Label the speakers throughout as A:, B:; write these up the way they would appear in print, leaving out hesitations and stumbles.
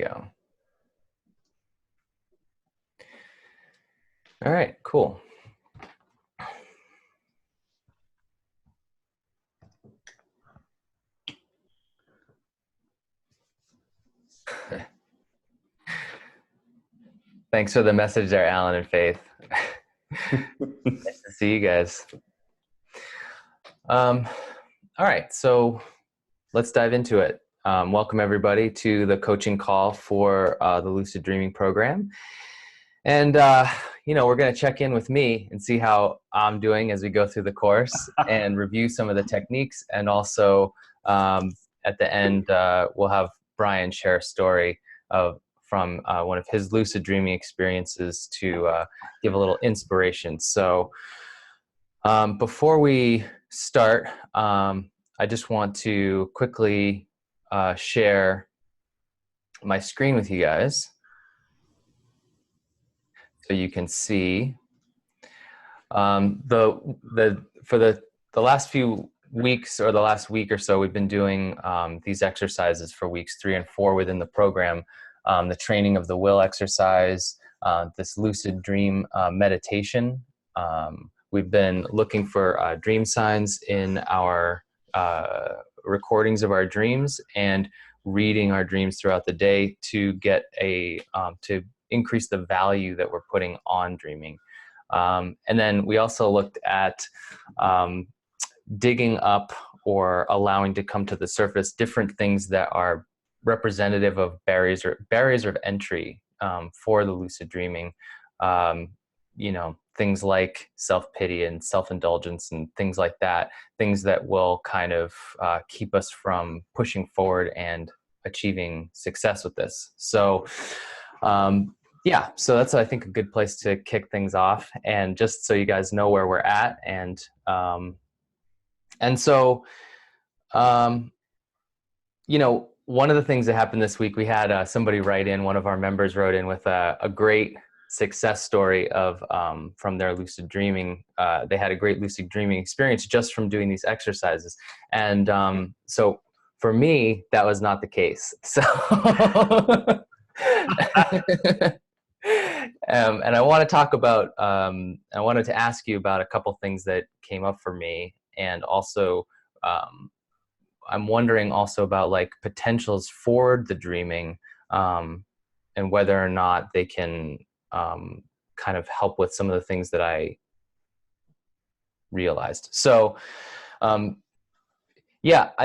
A: go. All right, cool. Thanks for the message there, Alan and Faith. Nice to see you guys. All right, so let's dive into it. Welcome everybody to the coaching call for the Lucid Dreaming program. And, we're going to check in with me and see how I'm doing as we go through the course and review some of the techniques. And also at the end, we'll have Brian share a story from one of his lucid dreaming experiences to give a little inspiration. So before we start, I just want to quickly share my screen with you guys so you can see. For the last few weeks, or the last week or so, we've been doing these exercises for weeks 3 and 4 within the program. The training of the will exercise, this lucid dream meditation. We've been looking for dream signs in our recordings of our dreams and reading our dreams throughout the day to get to increase the value that we're putting on dreaming. And then we also looked at digging up or allowing to come to the surface different things that are representative of barriers of entry for the lucid dreaming. Things like self-pity and self-indulgence and things like that, things that will kind of keep us from pushing forward and achieving success with this. So so that's, I think, a good place to kick things off, and just so you guys know where we're at. And so one of the things that happened this week, we had somebody write in, one of our members wrote in with a great success story of from their lucid dreaming. They had a great lucid dreaming experience just from doing these exercises. And so for me, that was not the case. So and I want to talk about, I wanted to ask you about a couple things that came up for me. And also, I'm wondering also about like potentials for the dreaming, and whether or not they can kind of help with some of the things that I realized. So, I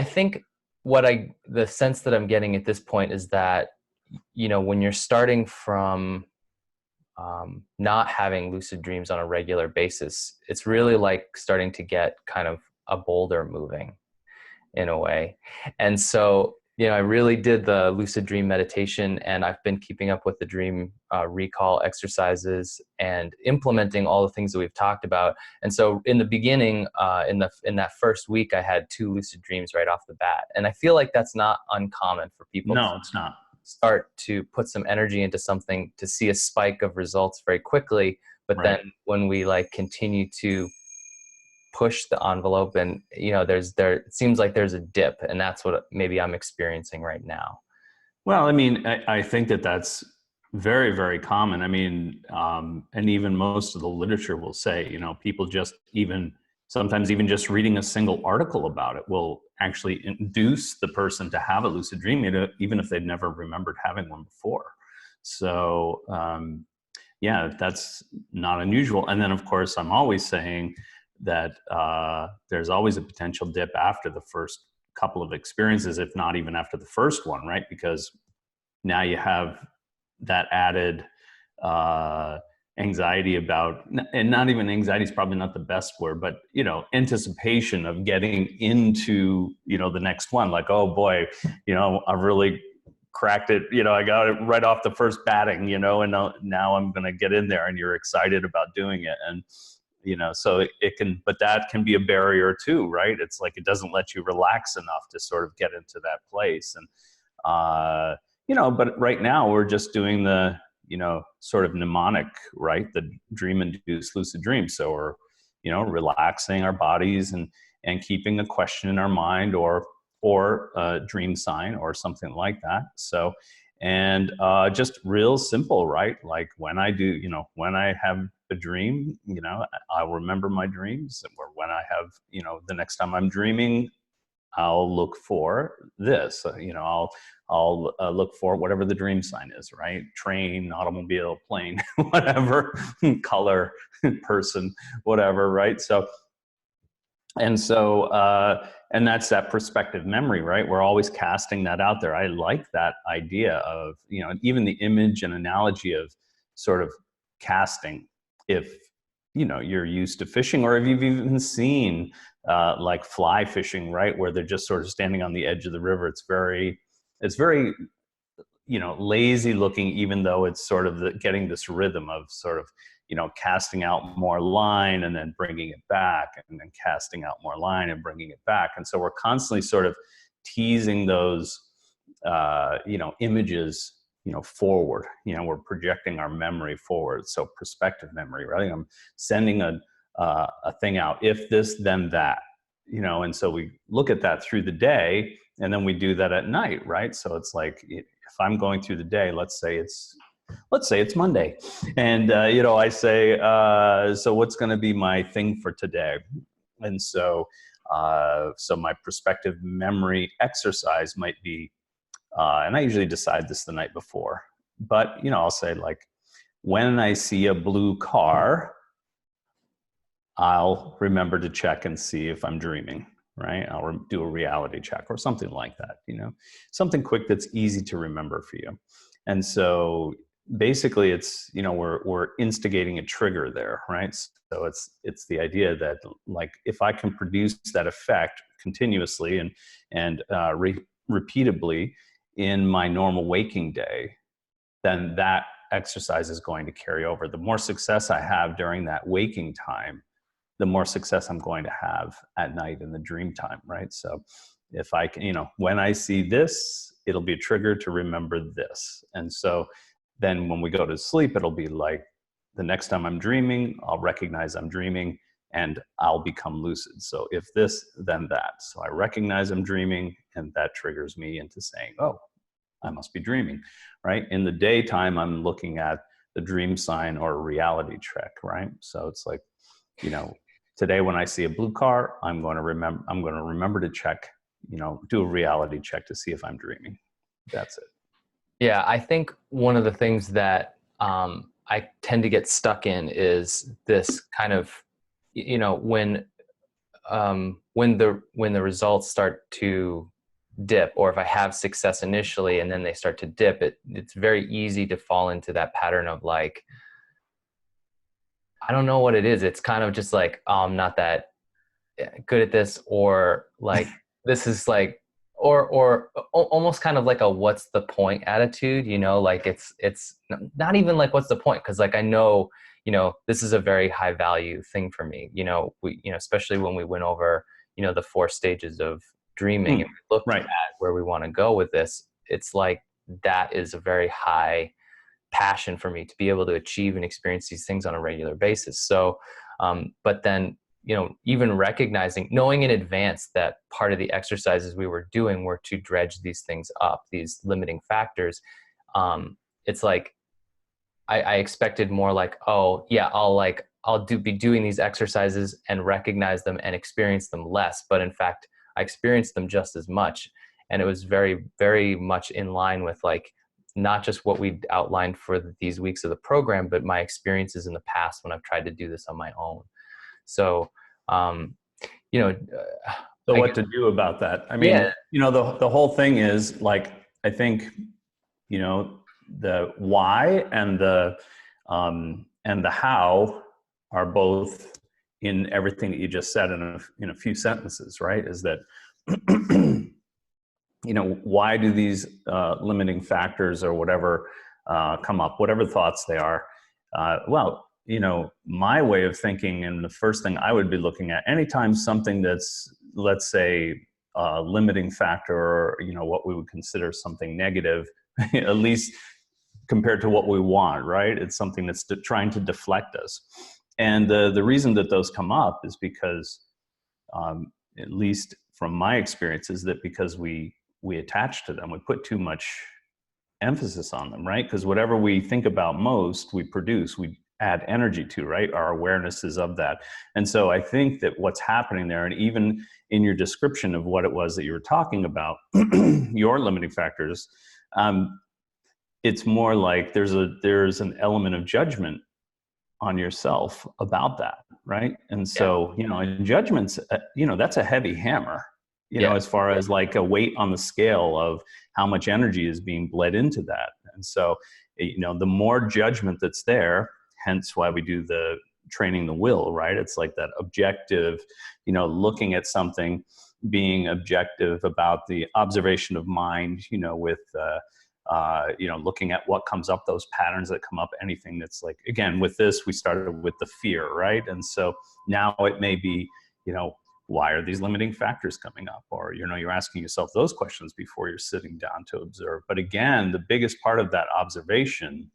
A: think the sense that I'm getting at this point is that, when you're starting from not having lucid dreams on a regular basis, it's really like starting to get kind of a boulder moving in a way. And so, I really did the lucid dream meditation, and I've been keeping up with the dream recall exercises and implementing all the things that we've talked about. And so in the beginning, in that first week, I had 2 lucid dreams right off the bat. And I feel like that's not uncommon for people.
B: No, it's not.
A: Start to put some energy into something to see a spike of results very quickly. But then when we continue to push the envelope, and it seems like there's a dip, and that's what maybe I'm experiencing right now.
B: Well, I mean, I think that's very, very common. I mean, and even most of the literature will say, people sometimes even just reading a single article about it will actually induce the person to have a lucid dream, even if they've never remembered having one before. So, that's not unusual. And then, of course, I'm always saying that there's always a potential dip after the first couple of experiences, if not even after the first one, right? Because now you have that added anxiety about, and not even anxiety is probably not the best word, but anticipation of getting into the next one. Like, oh boy, I've really cracked it. I got it right off the first batting. And now I'm going to get in there, and you're excited about doing it. And so it can, but that can be a barrier too, right? It's like, it doesn't let you relax enough to sort of get into that place. And, but right now we're just doing the, sort of mnemonic, right? The dream-induced lucid dream. So we're, relaxing our bodies and keeping a question in our mind or a dream sign or something like that. So, And just real simple, right? Like when I do, when I have a dream, I'll remember my dreams. Or when I have, the next time I'm dreaming, I'll look for this. I'll look for whatever the dream sign is, right? Train, automobile, plane, whatever, color, person, whatever, right? And that's that perspective memory, right? We're always casting that out there. I like that idea of, even the image and analogy of sort of casting. If, you're used to fishing, or if you've even seen like fly fishing, right? Where they're just sort of standing on the edge of the river. It's very, lazy looking, even though it's sort of getting this rhythm of sort of, casting out more line and then bringing it back, and then casting out more line and bringing it back. And so we're constantly sort of teasing those, images, forward. We're projecting our memory forward. So perspective memory, right? I'm sending a thing out. If this, then that, and so we look at that through the day, and then we do that at night, right? So it's like, if I'm going through the day, let's say it's Monday, and I say, so what's going to be my thing for today? And so my perspective memory exercise might be, and I usually decide this the night before, but I'll say, like, when I see a blue car, I'll remember to check and see if I'm dreaming, right? I'll do a reality check or something like that, something quick that's easy to remember for you. And so basically it's, we're instigating a trigger there, right? So it's the idea that, like, if I can produce that effect continuously and repeatably in my normal waking day, then that exercise is going to carry over. The more success I have during that waking time, the more success I'm going to have at night in the dream time, right? So if I can, when I see this, it'll be a trigger to remember this. And so then when we go to sleep, it'll be like, the next time I'm dreaming, I'll recognize I'm dreaming and I'll become lucid. So if this, then that. So I recognize I'm dreaming, and that triggers me into saying, oh, I must be dreaming, right? In the daytime, I'm looking at the dream sign or a reality check, right? So it's like, today when I see a blue car, I'm going to remember to check, do a reality check to see if I'm dreaming. That's it.
A: Yeah, I think one of the things that I tend to get stuck in is this kind of, when the results start to dip, or if I have success initially and then they start to dip, it's very easy to fall into that pattern of, like, I don't know what it is. It's kind of just like, oh, I'm not that good at this, or like, this is like, or almost kind of like a what's the point attitude, like it's not even like what's the point, because, like, I know, this is a very high value thing for me. Especially when we went over, the 4 stages of dreaming, and we looked
B: Right.
A: at where we want to go with this. It's like, that is a very high passion for me to be able to achieve and experience these things on a regular basis. So, but then, even recognizing, knowing in advance that part of the exercises we were doing were to dredge these things up, these limiting factors. It's like, I expected more like, oh yeah, be doing these exercises and recognize them and experience them less. But in fact, I experienced them just as much. And it was very, very much in line with, like, not just what we outlined for these weeks of the program, but my experiences in the past when I've tried to do this on my own. So, you know,
B: So what to do about that? I mean, the whole thing is, like, I think, the why and the how are both in everything that you just said in a few sentences, right? Is that, why do these limiting factors or whatever come up, whatever thoughts they are? Well, my way of thinking, and the first thing I would be looking at anytime something that's, let's say, a limiting factor, or, what we would consider something negative, at least compared to what we want, right? It's something that's trying to deflect us. And the reason that those come up is because, at least from my experience, is that because we attach to them, we put too much emphasis on them, right? Because whatever we think about most, we produce, we add energy to, right? Our awareness is of that. And so I think that what's happening there, and even in your description of what it was that you were talking about, your limiting factors, it's more like there's an element of judgment on yourself about that, right? And
A: Yeah.
B: so, and judgments, that's a heavy hammer,
A: Yeah.
B: as far as like a weight on the scale of how much energy is being bled into that. And so, the more judgment that's there, hence why we do the training the will, right? It's like that objective, looking at something, being objective about the observation of mind, with, looking at what comes up, those patterns that come up, anything that's like, again, with this, we started with the fear, right? And so now it may be, why are these limiting factors coming up? Or, you're asking yourself those questions before you're sitting down to observe. But again, the biggest part of that observation,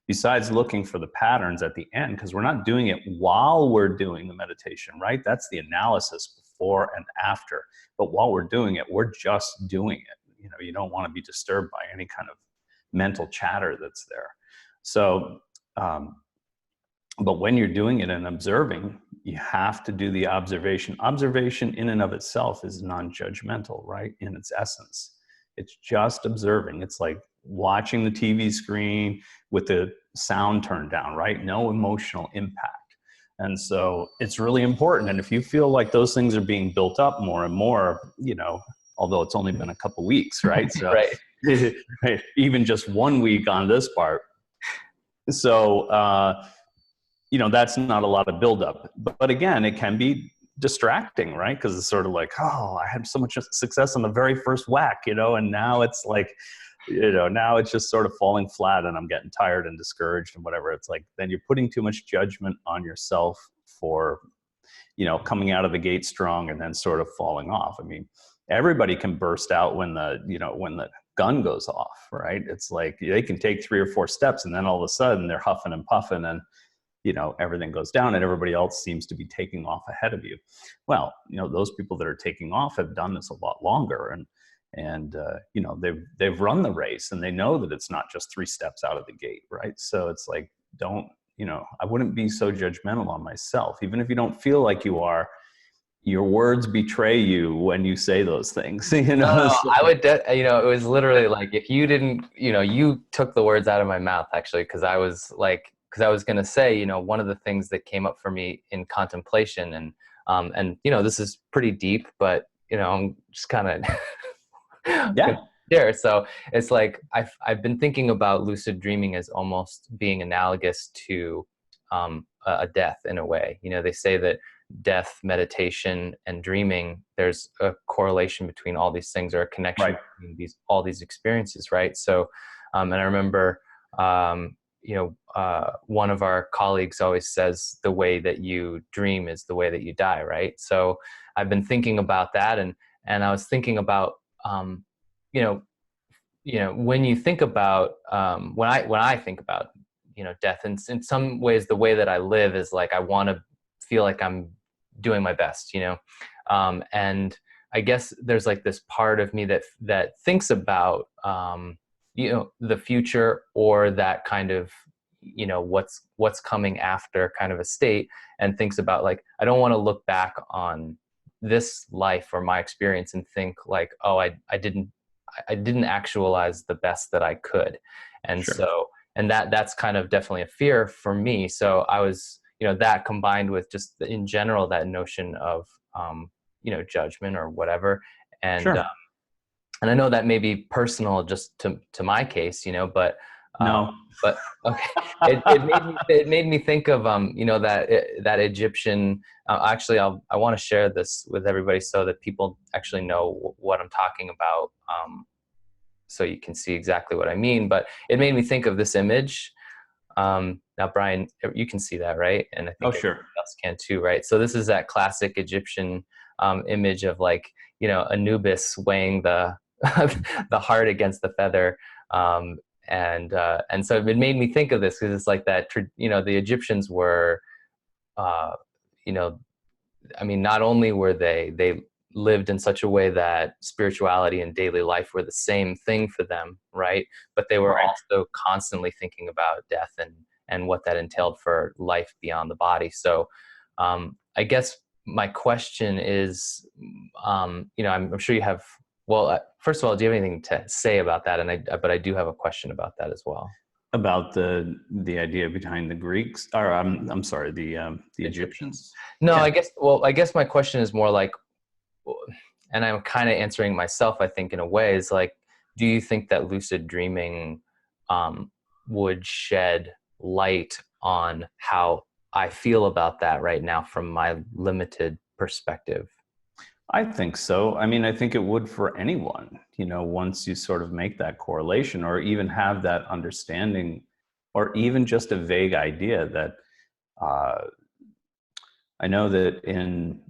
B: besides looking for the patterns at the end, because we're not doing it while we're doing the meditation, right? That's the analysis before and after. But while we're doing it, we're just doing it. You don't want to be disturbed by any kind of mental chatter that's there. So, but when you're doing it and observing, you have to do the observation. Observation in and of itself is non-judgmental, right? In its essence, it's just observing. It's like watching the TV screen with the sound turned down, right? No emotional impact. And so it's really important. And if you feel like those things are being built up more and more, although it's only been a couple weeks, right? So
A: Right.
B: right, even just 1 week on this part. So, that's not a lot of buildup. But again, it can be distracting, right? Because it's sort of like, oh, I had so much success on the very first whack, and now it's like, now it's just sort of falling flat and I'm getting tired and discouraged and whatever. It's like, then you're putting too much judgment on yourself for, coming out of the gate strong and then sort of falling off. I mean, everybody can burst out when the gun goes off, right? It's like they can take 3 or 4 steps and then all of a sudden they're huffing and puffing and, everything goes down and everybody else seems to be taking off ahead of you. Well, those people that are taking off have done this a lot longer and they've run the race and they know that it's not just 3 steps out of the gate, right? So it's like, I wouldn't be so judgmental on myself, even if you don't feel like you are. Your words betray you when you say those things.
A: No,
B: So,
A: I would, it was literally like if you didn't, you took the words out of my mouth actually, because I was going to say, one of the things that came up for me in contemplation and this is pretty deep, but I'm just kind of
B: yeah,
A: share. So it's like I've been thinking about lucid dreaming as almost being analogous to a death in a way. They say that death, meditation, and dreaming, there's a correlation between all these things, or a connection
B: right,
A: between all these experiences, right? So, and I remember, one of our colleagues always says, the way that you dream is the way that you die, right? So I've been thinking about that, and I was thinking about, when you think about, when I think about, death, and in some ways, the way that I live is like I want to feel like I'm doing my best, and I guess there's like this part of me that thinks about the future, or that kind of what's coming after kind of a state, and thinks about like, I don't want to look back on this life or my experience and think like, oh, I didn't actualize the best that I could. And
B: sure,
A: so, and that's kind of definitely a fear for me. So I was, that combined with just in general, that notion of, judgment or whatever. And,
B: sure.
A: and I know that may be personal just to my case, but,
B: No,
A: but okay, it made me think of, that Egyptian, actually, I want to share this with everybody so that people actually know what I'm talking about. So you can see exactly what I mean, but it made me think of this image. Now, Brian, you can see that, right? And I
B: oh,
A: think everybody
B: sure,
A: else can too, right? So this is that classic Egyptian image of like, Anubis weighing the the heart against the feather. And so it made me think of this because it's like that, the Egyptians were, uh, you know, I mean, not only were they lived in such a way that spirituality and daily life were the same thing for them, right? But they were
B: Right.
A: also constantly thinking about death and what that entailed for life beyond the body. So I guess my question is, I'm sure you have, well, first of all, do you have anything to say about that? But I do have a question about that as well.
B: About the idea behind the Greeks, or I'm sorry, the
A: Egyptians.
B: Egyptians.
A: No,
B: Yeah,
A: I guess my question is more like, and I'm kind of answering myself, I think, in a way, is like, do you think that lucid dreaming um, would shed light on how I feel about that right now from my limited perspective?
B: I think so. I mean, I think it would for anyone, once you sort of make that correlation or even have that understanding or even just a vague idea that uh, I know that in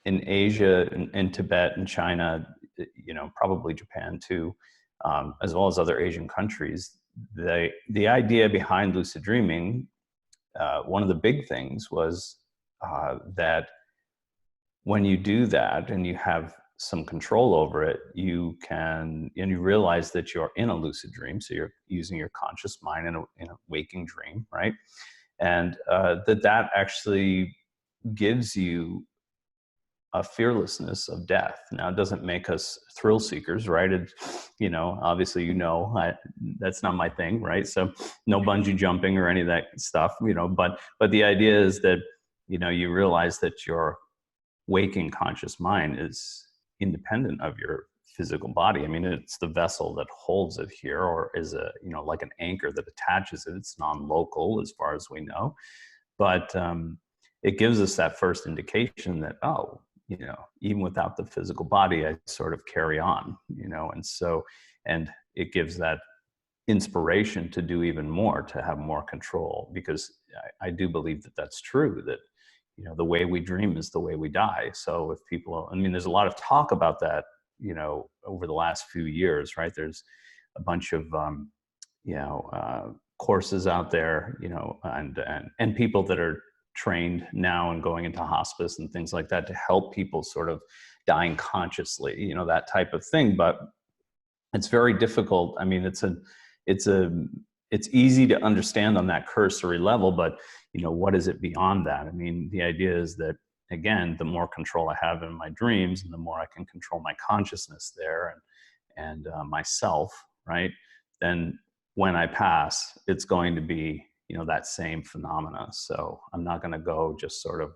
B: Asia, in Tibet and China, probably Japan too, as well as other Asian countries, the idea behind lucid dreaming, one of the big things was that when you do that and you have some control over it, and you realize that you're in a lucid dream. So you're using your conscious mind in a waking dream, right? And that actually gives you a fearlessness of death. Now, it doesn't make us thrill seekers, right? Obviously, that's not my thing, right? So no bungee jumping or any of that stuff, but the idea is that, you realize that your waking conscious mind is independent of your physical body. I mean, it's the vessel that holds it here, or is like an anchor that attaches it. It's non-local as far as we know, but it gives us that first indication that, oh, even without the physical body, I sort of carry on, and it gives that inspiration to do even more, to have more control, because I do believe that that's true, that the way we dream is the way we die. So if people, I mean, there's a lot of talk about that, over the last few years, right? There's a bunch of courses out there, and people that are trained now and going into hospice and things like that to help people sort of dying consciously, that type of thing. But it's very difficult. I mean, it's it's easy to understand on that cursory level, but what is it beyond that? I mean, the idea is that, again, the more control I have in my dreams and the more I can control my consciousness there and myself, right? Then when I pass, it's going to be, that same phenomena. So I'm not going to go just sort of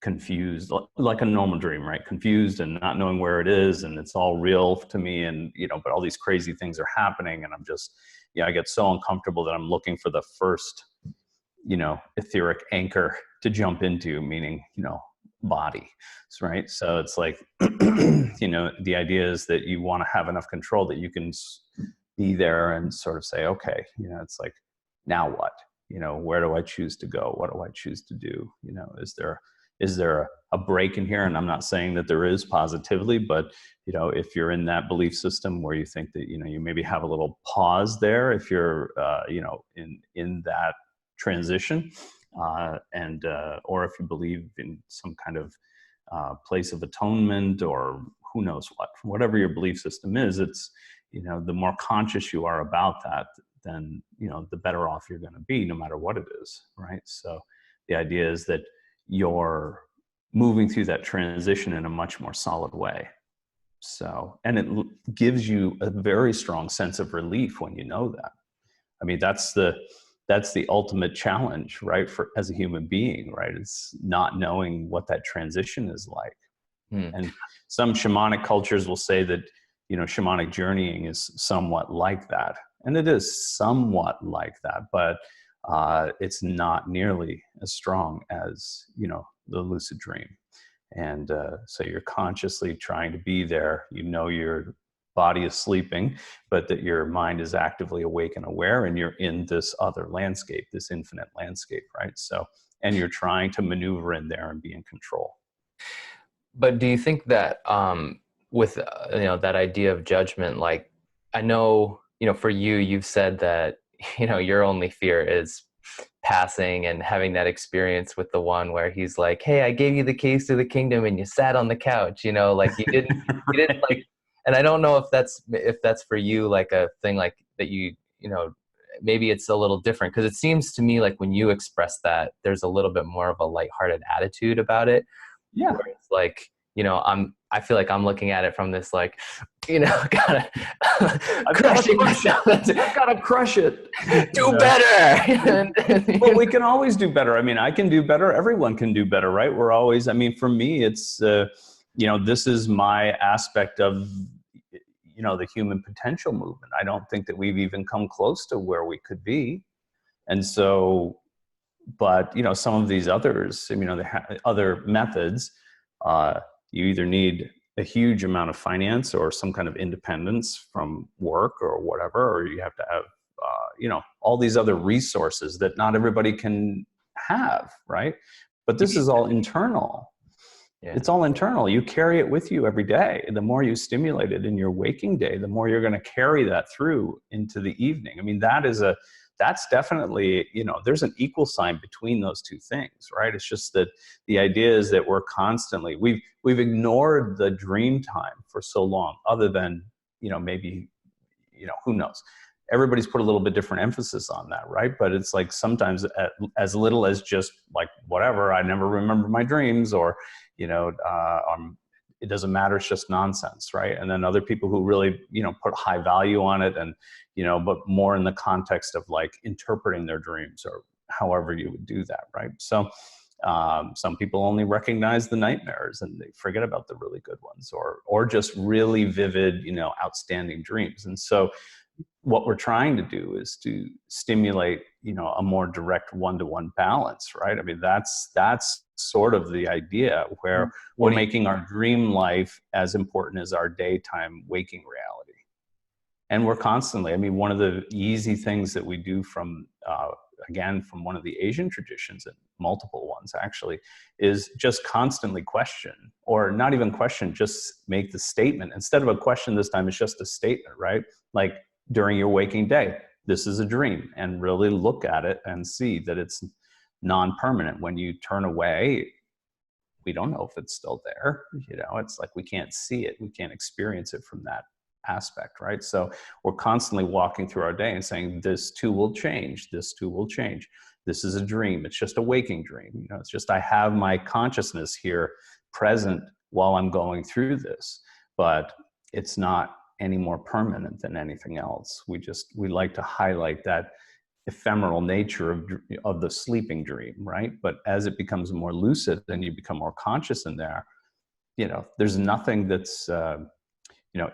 B: confused, like a normal dream, right? Confused and not knowing where it is, and it's all real to me, and but all these crazy things are happening, and I'm just, I get so uncomfortable that I'm looking for the first, etheric anchor to jump into, meaning, body, right? So it's like, the idea is that you want to have enough control that you can be there and sort of say, okay, it's like, now what? Where do I choose to go? What do I choose to do? Is there a break in here? And I'm not saying that there is positively, but if you're in that belief system where you think that you maybe have a little pause there, if you're in that transition, and or if you believe in some kind of place of atonement, or who knows what, whatever your belief system is, it's the more conscious you are about that, then the better off you're going to be, no matter what it is, right? So the idea is that you're moving through that transition in a much more solid way. So, and it gives you a very strong sense of relief when you know that. I mean, that's the ultimate challenge, right? For as a human being, right? It's not knowing what that transition is like.
A: Hmm.
B: And some shamanic cultures will say that, shamanic journeying is somewhat like that. And it is somewhat like that, but it's not nearly as strong as, the lucid dream. And so you're consciously trying to be there. Your body is sleeping, but that your mind is actively awake and aware, and you're in this other landscape, this infinite landscape, right? So, and you're trying to maneuver in there and be in control.
A: But do you think that with that idea of judgment, like, I know for you, you've said that your only fear is passing and having that experience with the one where he's like, hey, I gave you the keys to the kingdom and you sat on the couch, like you didn't like,
B: Right.
A: and I don't know if that's for you, like a thing like that, maybe it's a little different, because it seems to me like when you express that, there's a little bit more of a lighthearted attitude about it,
B: Yeah.
A: where it's like, I feel like I'm looking at it from this, like, kind of
B: I've got to
A: crushing
B: crush it.
A: myself.
B: I've got to crush it.
A: Do better.
B: Well, we can always do better. I mean, I can do better. Everyone can do better, right? We're always, I mean, for me, it's, this is my aspect of, the human potential movement. I don't think that we've even come close to where we could be. And so, but, some of these others, the other methods, you either need a huge amount of finance or some kind of independence from work or whatever, or you have to have, all these other resources that not everybody can have, right? But this is all internal.
A: Yeah.
B: It's all internal. You carry it with you every day. The more you stimulate it in your waking day, the more you're going to carry that through into the evening. I mean, that's definitely, there's an equal sign between those two things, right? It's just that the idea is that we're constantly, we've ignored the dream time for so long, other than, maybe, who knows? Everybody's put a little bit different emphasis on that, right? But it's like sometimes as little as just like, whatever, I never remember my dreams, or, it doesn't matter, it's just nonsense, right? And then other people who really, put high value on it, and, but more in the context of like interpreting their dreams, or however you would do that, right? So some people only recognize the nightmares and they forget about the really good ones, or just really vivid, outstanding dreams. And so what we're trying to do is to stimulate, a more direct one-to-one balance, right? I mean, that's sort of the idea, where we're making our dream life as important as our daytime waking reality. And we're constantly, I mean, one of the easy things that we do from, again, from one of the Asian traditions, and multiple ones actually, is just constantly question, or not even question, just make the statement. Instead of a question this time, it's just a statement, right? Like, during your waking day, this is a dream, and really look at it and see that it's non-permanent. When you turn away, we don't know if it's still there. It's like, we can't see it. We can't experience it from that aspect, right? So we're constantly walking through our day and saying, this too will change. This too will change. This is a dream. It's just a waking dream. It's just, I have my consciousness here present while I'm going through this, but it's not any more permanent than anything else. We like to highlight that ephemeral nature of the sleeping dream, right? But as it becomes more lucid and you become more conscious in there, there's nothing that's,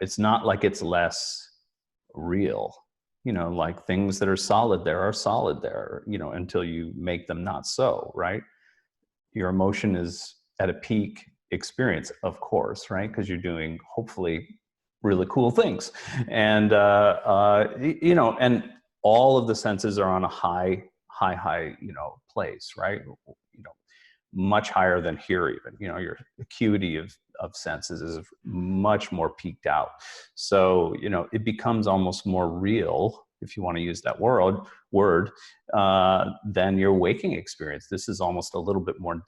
B: it's not like it's less real, like things that are solid there are solid there, until you make them not so, right? Your emotion is at a peak experience, of course, right? Because you're doing, hopefully, really cool things. And, and all of the senses are on a high, place, right? Much higher than here even, your acuity of senses is much more peaked out. So, it becomes almost more real, if you want to use that word, than your waking experience. This is almost a little bit more,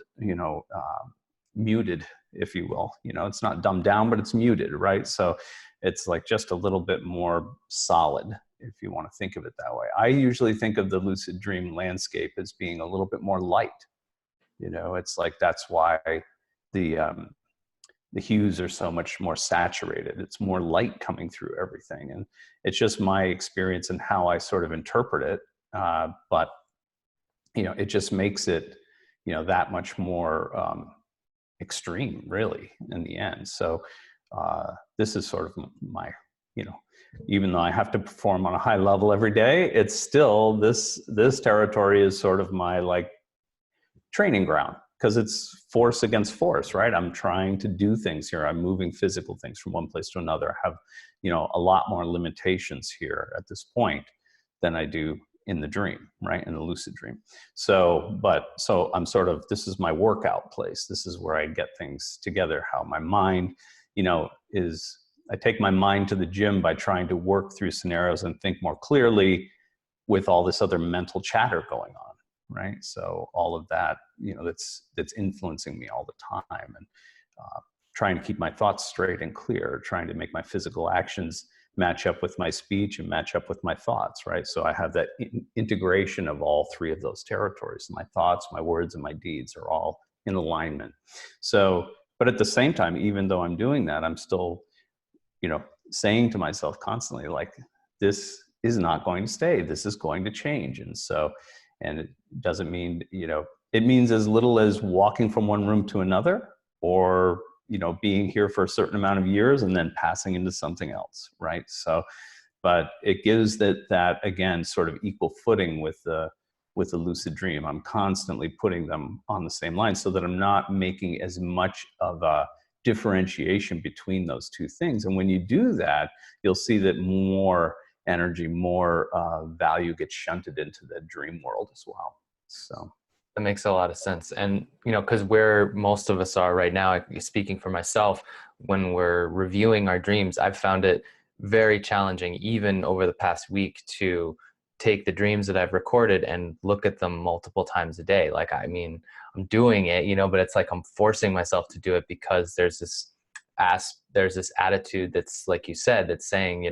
B: muted, if you will. It's not dumbed down, but it's muted, right? So it's like just a little bit more solid, if you want to think of it that way. I usually think of the lucid dream landscape as being a little bit more light. It's like, that's why the hues are so much more saturated. It's more light coming through everything. And it's just my experience and how I sort of interpret it. But, it just makes it, that much more extreme, really, in the end. So this is sort of my, even though I have to perform on a high level every day, it's still, this territory is sort of my, like, training ground, because it's force against force, right? I'm trying to do things here. I'm moving physical things from one place to another. I have, a lot more limitations here at this point than I do in the dream, right? In the lucid dream. So I'm sort of, this is my workout place. This is where I get things together, how my mind, I take my mind to the gym by trying to work through scenarios and think more clearly with all this other mental chatter going on, right? So all of that, that's influencing me all the time, and trying to keep my thoughts straight and clear, trying to make my physical actions match up with my speech and match up with my thoughts, right? So I have that integration of all three of those territories. My thoughts, my words, and my deeds are all in alignment. So, but at the same time, even though I'm doing that, I'm still, saying to myself constantly, like, this is not going to stay. This is going to change. And so, and it doesn't mean, it means as little as walking from one room to another, or being here for a certain amount of years and then passing into something else, right? So, but it gives that again sort of equal footing with the lucid dream. I'm constantly putting them on the same line so that I'm not making as much of a differentiation between those two things. And when you do that, you'll see that more energy, more value gets shunted into the dream world as well. So
A: that makes a lot of sense. And, because where most of us are right now, speaking for myself, when we're reviewing our dreams, I've found it very challenging, even over the past week, to take the dreams that I've recorded and look at them multiple times a day. Like, I mean, I'm doing it, but it's like I'm forcing myself to do it because there's this attitude that's, like you said, that's saying,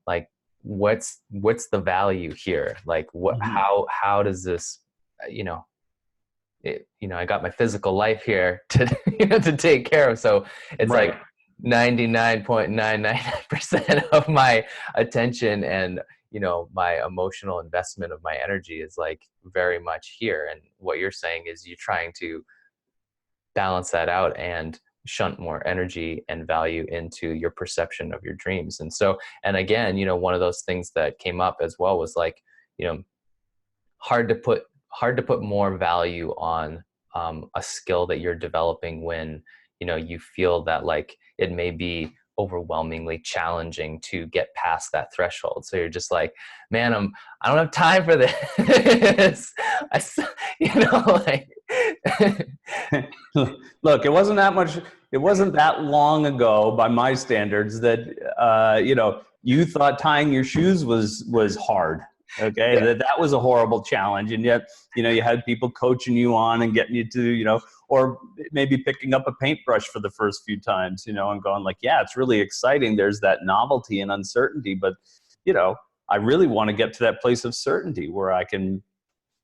A: like, what's the value here? Like, how does this, I got my physical life here to to take care of. So it's
B: right.
A: like 99.999% of my attention and my emotional investment of my energy is like very much here. And what you're saying is you're trying to balance that out and shunt more energy and value into your perception of your dreams. And so, and again, one of those things that came up as well was like, hard to put more value on a skill that you're developing when you feel that like it may be overwhelmingly challenging to get past that threshold. So you're just like, man, I don't have time for this. Like
B: Look, it wasn't that much. It wasn't that long ago, by my standards, that you thought tying your shoes was hard. Okay,
A: yeah.
B: that was a horrible challenge, and yet you had people coaching you on and getting you to or maybe picking up a paintbrush for the first few times, and going like, yeah, it's really exciting. There's that novelty and uncertainty, but I really want to get to that place of certainty where I can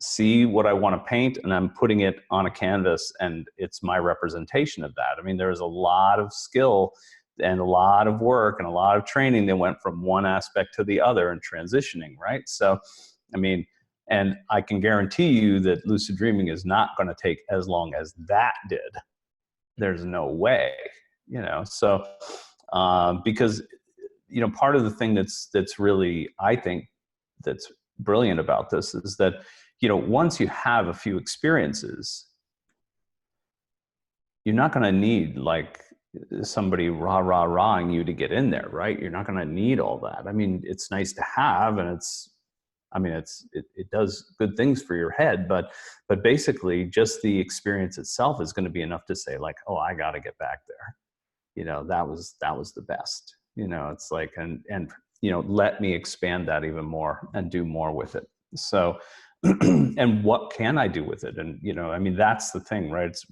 B: see what I want to paint and I'm putting it on a canvas and it's my representation of that. I mean, there's a lot of skill and a lot of work and a lot of training that went from one aspect to the other and transitioning, right? So, I mean, and I can guarantee you that lucid dreaming is not going to take as long as that did. There's no way, so because, part of the thing that's really, I think, that's brilliant about this is that, once you have a few experiences, you're not going to need like somebody rah-ing you to get in there, right? You're not going to need all that. I mean, it's nice to have, and it does good things for your head, but basically just the experience itself is going to be enough to say like, oh, I got to get back there. That was the best. It's like, and let me expand that even more and do more with it. So, and what can I do with it? And, that's the thing, right? It's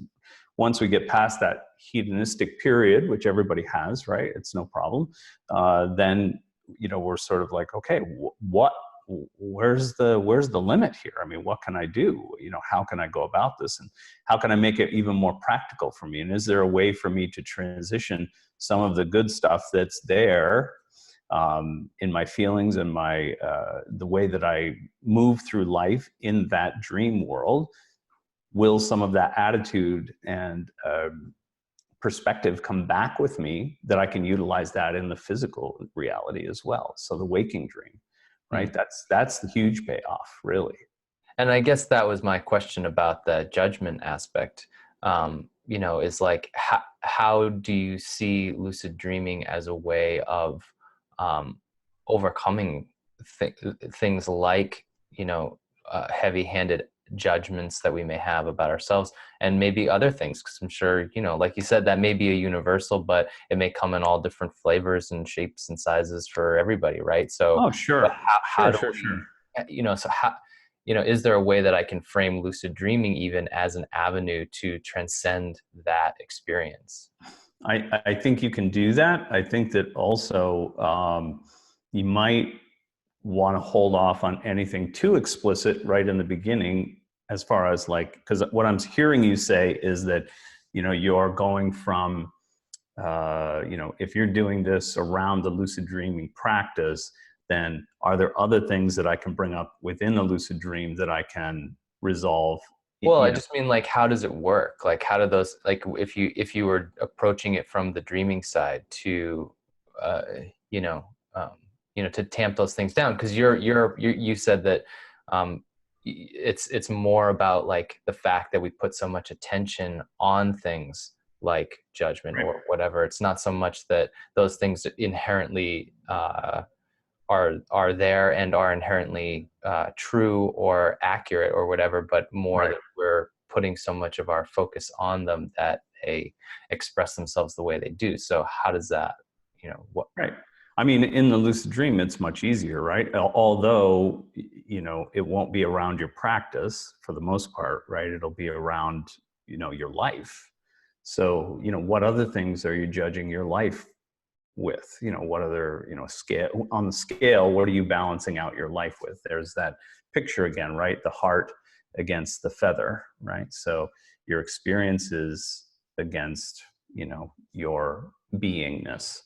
B: once we get past that hedonistic period, which everybody has, right? It's no problem. Then, we're sort of like, okay, where's the limit here? I mean, what can I do? How can I go about this? And how can I make it even more practical for me? And is there a way for me to transition some of the good stuff that's there in my feelings and my the way that I move through life in that dream world? Will some of that attitude and perspective come back with me that I can utilize that in the physical reality as well? So the waking dream, right? That's the huge payoff, really.
A: And I guess that was my question about the judgment aspect. Is like, how do you see lucid dreaming as a way of overcoming things like, heavy-handed judgments that we may have about ourselves and maybe other things? Because I'm sure, like you said, that may be a universal, but it may come in all different flavors and shapes and sizes for everybody, right? So,
B: Oh, sure.
A: how
B: Sure,
A: do
B: sure,
A: we,
B: sure.
A: so how, is there a way that I can frame lucid dreaming even as an avenue to transcend that experience?
B: I think you can do that. I think that also you might want to hold off on anything too explicit right in the beginning, as far as like, because what I'm hearing you say is that, you're going from, if you're doing this around the lucid dreaming practice, then are there other things that I can bring up within the lucid dream that I can resolve?
A: Well, I just mean like, how does it work? Like, how do those, like, if you were approaching it from the dreaming side to, uh, you know, um, to tamp those things down, because you said that it's more about like the fact that we put so much attention on things like judgment
B: Right.
A: or whatever. It's not so much that those things inherently are there and are inherently true or accurate or whatever, but more
B: Right.
A: that we're putting so much of our focus on them that they express themselves the way they do. So how does that, what?
B: Right. I mean, in the lucid dream, it's much easier, right? Although, it won't be around your practice for the most part, right? It'll be around, your life. So, what other things are you judging your life with? What other, scale on the scale, what are you balancing out your life with? There's that picture again, right? The heart against the feather, right? So your experiences against, your beingness,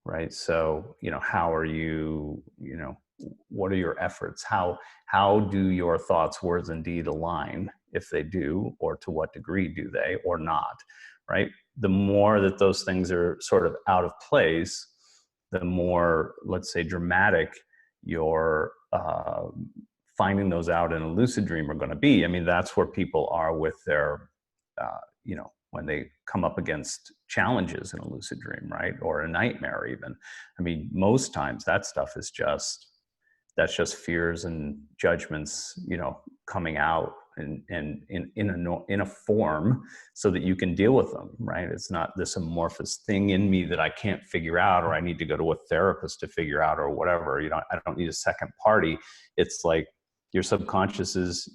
B: right? So, how are you, what are your efforts? How do your thoughts, words, and deed align, if they do, or to what degree do they, or not, right? The more that those things are sort of out of place, the more, let's say, dramatic your finding those out in a lucid dream are going to be. I mean, that's where people are with their, when they come up against challenges in a lucid dream, right? Or a nightmare even. I mean, most times that stuff is that's just fears and judgments, coming out in a form so that you can deal with them, right? It's not this amorphous thing in me that I can't figure out, or I need to go to a therapist to figure out, or whatever. I don't need a second party. It's like your subconscious is,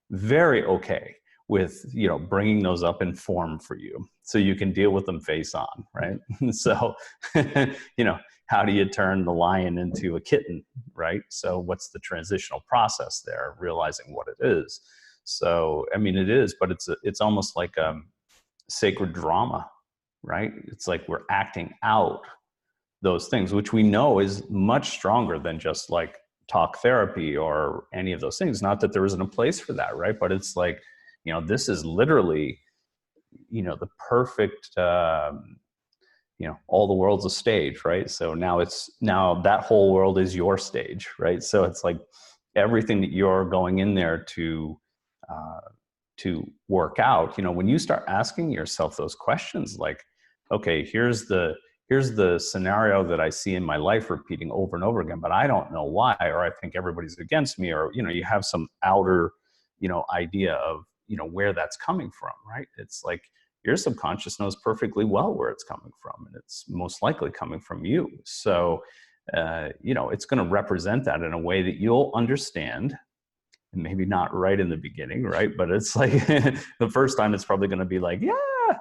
B: very okay with, bringing those up in form for you so you can deal with them face on, right? So, how do you turn the lion into a kitten, right? So what's the transitional process there, realizing what it is? So, I mean, it is, but it's almost like sacred drama, right? It's like we're acting out those things, which we know is much stronger than just like talk therapy or any of those things. Not that there isn't a place for that, right? But it's like, this is literally, the perfect, all the world's a stage, right? So now that whole world is your stage, right? So it's like everything that you're going in there uh, to work out. When you start asking yourself those questions, like, okay, here's the scenario that I see in my life repeating over and over again, but I don't know why, or I think everybody's against me, or you have some outer, idea of where that's coming from, right? It's like your subconscious knows perfectly well where it's coming from, and it's most likely coming from you. So, it's going to represent that in a way that you'll understand, and maybe not right in the beginning, right? But it's like the first time it's probably going to be like, yeah.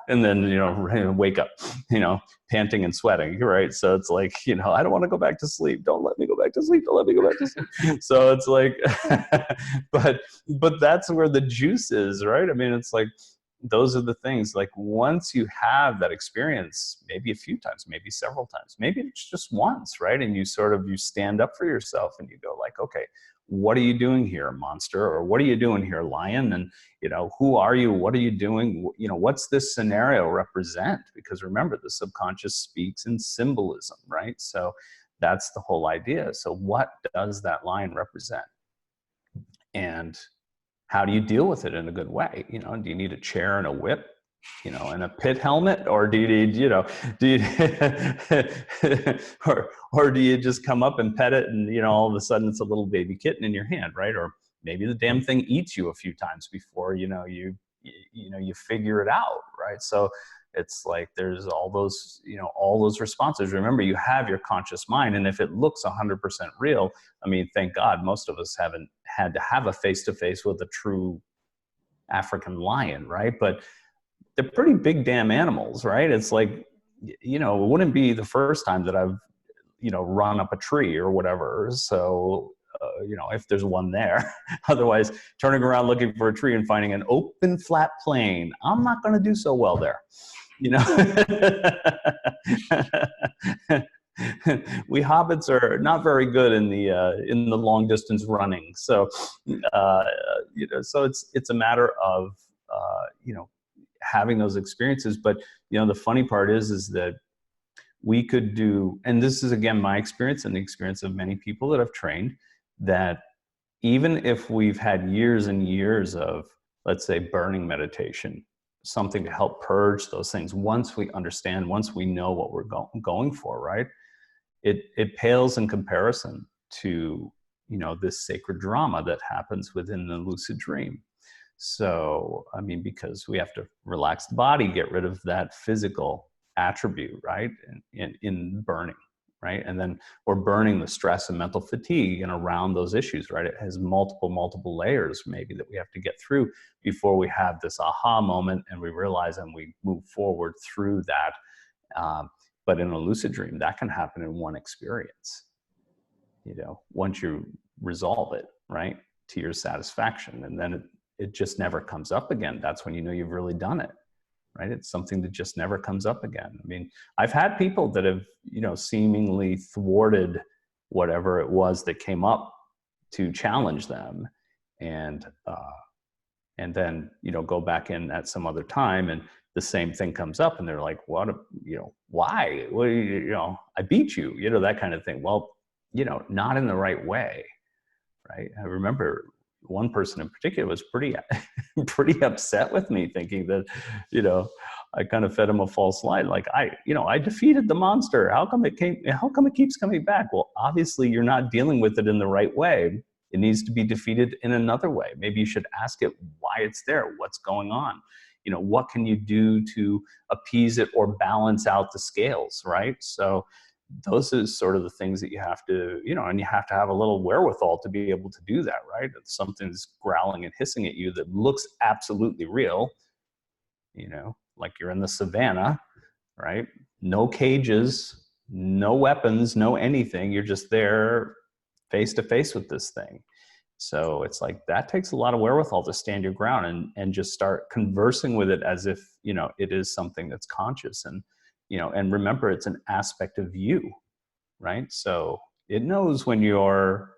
B: And then, wake up, panting and sweating, right? So it's like, I don't want to go back to sleep. Don't let me go back to sleep. Don't let me go back to sleep. So it's like, but that's where the juice is, right? I mean, it's like, those are the things, like once you have that experience, maybe a few times, maybe several times, maybe it's just once, right? And you stand up for yourself and you go like, okay, what are you doing here, monster? Or what are you doing here, lion? And, who are you? What are you doing? What's this scenario represent? Because remember, the subconscious speaks in symbolism, right? So that's the whole idea. So what does that lion represent? And how do you deal with it in a good way? Do you need a chair and a whip, and a pit helmet, or do you need, do you, or do you just come up and pet it, and all of a sudden it's a little baby kitten in your hand, right? Or maybe the damn thing eats you a few times before you figure it out, right? So It's like there's all those, all those responses. Remember, you have your conscious mind, and if it looks 100% real, I mean, thank God most of us haven't had to have a face-to-face with a true African lion, right? But they're pretty big damn animals, right? It's like, it wouldn't be the first time that I've, run up a tree or whatever. So, if there's one there, otherwise turning around looking for a tree and finding an open flat plain, I'm not going to do so well there. We hobbits are not very good in the long distance running. So, so it's a matter of, having those experiences. But, the funny part is that we could do, and this is again, my experience and the experience of many people that I've trained, that even if we've had years and years of, let's say, burning meditation, something to help purge those things, once we understand, once we know what we're going for, right? It pales in comparison to, this sacred drama that happens within the lucid dream. So, I mean, because we have to relax the body, get rid of that physical attribute, right? In burning, right? And then we're burning the stress and mental fatigue and around those issues, right? It has multiple layers maybe that we have to get through before we have this aha moment and we realize and we move forward through that. But in a lucid dream, that can happen in one experience, once you resolve it, right, to your satisfaction. And then it just never comes up again. That's when you've really done it, right? It's something that just never comes up again. I mean, I've had people that have, seemingly thwarted whatever it was that came up to challenge them, and then, go back in at some other time and the same thing comes up and they're like, what, why? Well, I beat you, that kind of thing. Well, not in the right way, right? I remember one person in particular was pretty upset with me, thinking that, I kind of fed him a false lie. Like I defeated the monster. How come it keeps coming back? Well, obviously you're not dealing with it in the right way. It needs to be defeated in another way. Maybe you should ask it why it's there, what's going on. What can you do to appease it or balance out the scales, right? So those are sort of the things that you have to, and you have to have a little wherewithal to be able to do that, right? If something's growling and hissing at you that looks absolutely real, like you're in the savannah, right? No cages, no weapons, no anything. You're just there face to face with this thing. So it's like, that takes a lot of wherewithal to stand your ground and just start conversing with it as if, it is something that's conscious. And, and remember, it's an aspect of you, right? So it knows when you're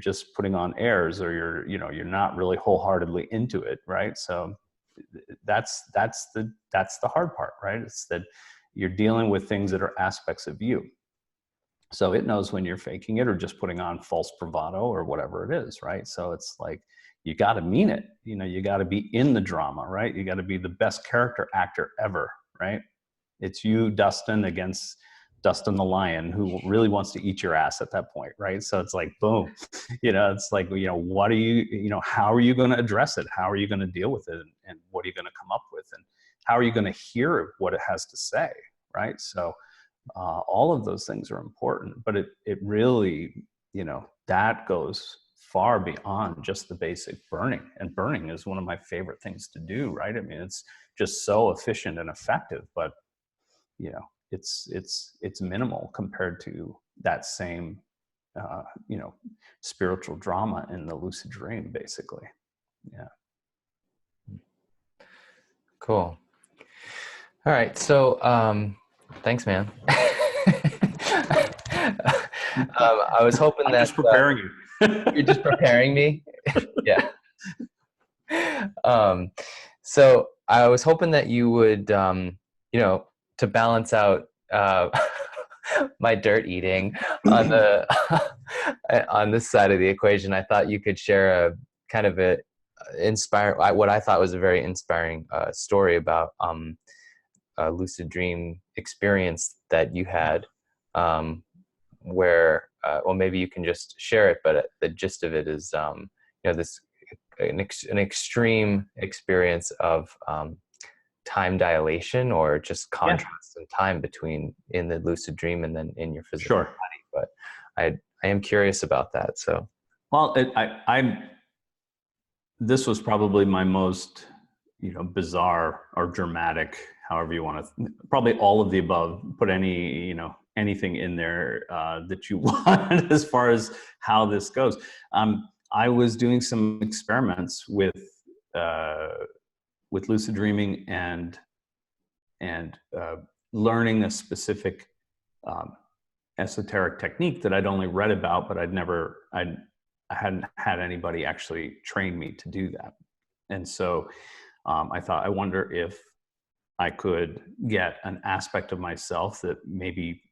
B: just putting on airs, or you're not really wholeheartedly into it, right? So that's the hard part, right? It's that you're dealing with things that are aspects of you. So it knows when you're faking it or just putting on false bravado or whatever it is, right? So it's like, you got to mean it. You got to be in the drama, right? You got to be the best character actor ever, right? It's you, Dustin, against Dustin the lion, who really wants to eat your ass at that point, right? So it's like, boom, it's like, what are you, how are you going to address it? How are you going to deal with it? And what are you going to come up with? And how are you going to hear what it has to say, right? So all of those things are important, but it really, that goes far beyond just the basic burning. And burning is one of my favorite things to do, right? I mean, it's just so efficient and effective, but it's minimal compared to that same spiritual drama in the lucid dream, basically. Yeah.
A: Cool. All right. So thanks, man. I was hoping
B: I'm
A: that
B: just preparing you.
A: you're just preparing me. Yeah. So I was hoping that you would, to balance out my dirt eating on the on this side of the equation, I thought you could share a kind of what I thought was a very inspiring story about a lucid dream experience that you had, where well, maybe you can just share it, but the gist of it is this an extreme experience of time dilation or just
B: Yeah,
A: contrast in time between in the lucid dream and then in your physical
B: sure.
A: body. But I am curious about that. So
B: Well, this was probably my most, bizarre or dramatic, however you want to, probably all of the above. Put anything in there that you want as far as how this goes. I was doing some experiments uh, with lucid dreaming and learning a specific um, esoteric technique that I'd only read about, but I hadn't had anybody actually train me to do that. And so I thought, I wonder if I could get an aspect of myself that maybe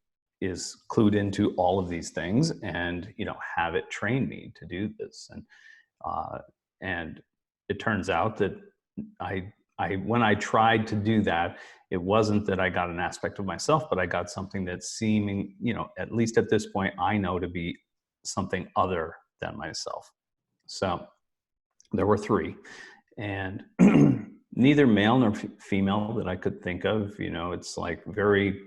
B: is clued into all of these things and, have it train me to do this. Uh, and it turns out that when I tried to do that, it wasn't that I got an aspect of myself, but I got something that's seeming, at least at this point, I know to be something other than myself. So there were three, and neither male nor female that I could think of. It's like very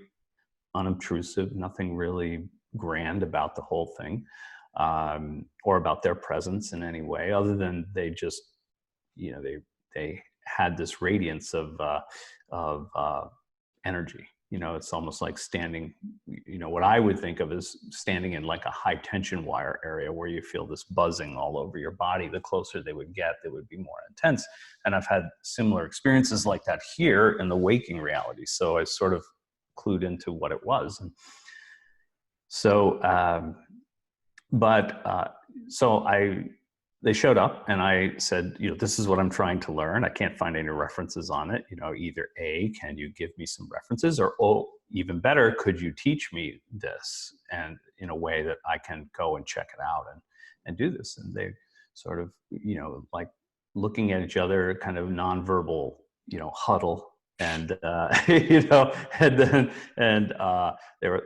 B: unobtrusive, nothing really grand about the whole thing, or about their presence in any way, other than they just, they had this radiance of energy. It's almost like standing, what I would think of as standing in like a high tension wire area where you feel this buzzing all over your body. The closer they would get, they would be more intense. And I've had similar experiences like that here in the waking reality. So I sort of clued into what it was. And so, they showed up and I said, this is what I'm trying to learn. I can't find any references on it. Either A, can you give me some references, or even better, could you teach me this and in a way that I can go and check it out and do this? And they sort of, like looking at each other, kind of nonverbal, huddle. And, they were,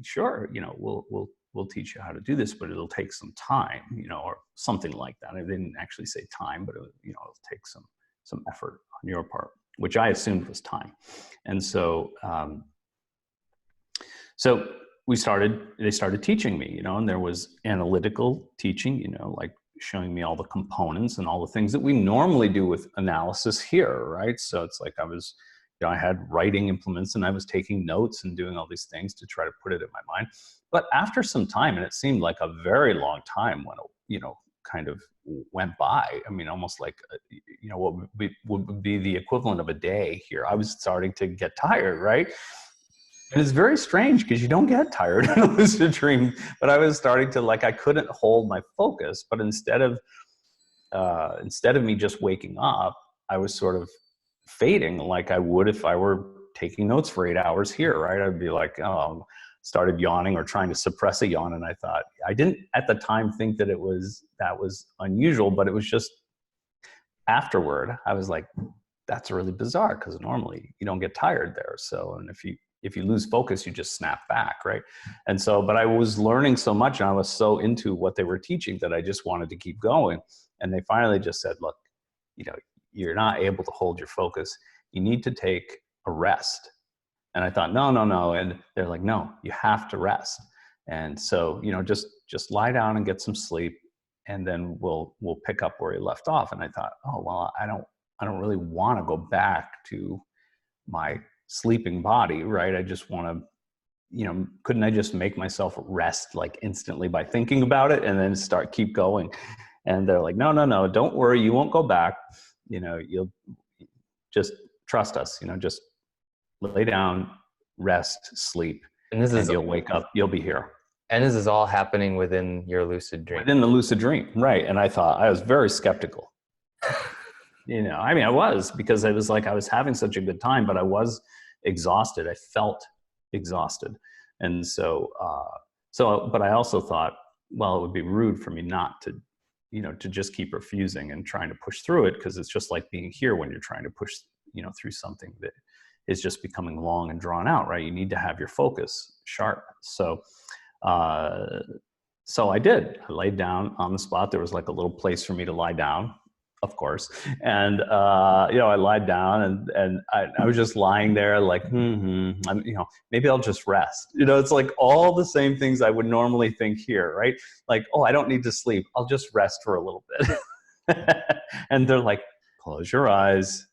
B: sure, we'll teach you how to do this, but it'll take some time, or something like that. I didn't actually say time, but it'll take some effort on your part, which I assumed was time. And so, they started teaching me, and there was analytical teaching, like showing me all the components and all the things that we normally do with analysis here, right? So it's like I had writing implements and I was taking notes and doing all these things to try to put it in my mind. But after some time, and it seemed like a very long time when kind of went by. I mean, almost like, what would be the equivalent of a day here. I was starting to get tired, right? And it's very strange because you don't get tired in a lucid dream, but I was starting to, like, I couldn't hold my focus, but instead of me just waking up, I was sort of fading like I would if I were taking notes for 8 hours here, right? I'd be like, oh, started yawning or trying to suppress a yawn. And I thought, I didn't at the time think that that was unusual, but it was just afterward, I was like, that's really bizarre because normally you don't get tired there. So, and if you lose focus, you just snap back, right? And so, but I was learning so much and I was so into what they were teaching that I just wanted to keep going. And they finally just said, look, you're not able to hold your focus. You need to take a rest. And I thought, no. And they're like, no, you have to rest. And so, just lie down and get some sleep. And then we'll pick up where you left off. And I thought, oh, well, I don't really want to go back to my sleeping body, right? I just want to, couldn't I just make myself rest like instantly by thinking about it and then keep going? And they're like, no, don't worry. You won't go back. You'll just trust us, just lay down, rest, sleep, and you'll wake up, you'll be here.
A: And this is all happening within your lucid dream.
B: Within the lucid dream, right. And I was very skeptical. I was, because it was like I was having such a good time, but I was exhausted. I felt exhausted. And so, but I also thought, well, it would be rude for me not to, to just keep refusing and trying to push through it, because it's just like being here when you're trying to push, through something that is just becoming long and drawn out, right? You need to have your focus sharp. So I did. I laid down on the spot. There was like a little place for me to lie down of course. And, I lied down and I was just lying there like, maybe I'll just rest. It's like all the same things I would normally think here, right? Like, oh, I don't need to sleep. I'll just rest for a little bit. And they're like, close your eyes,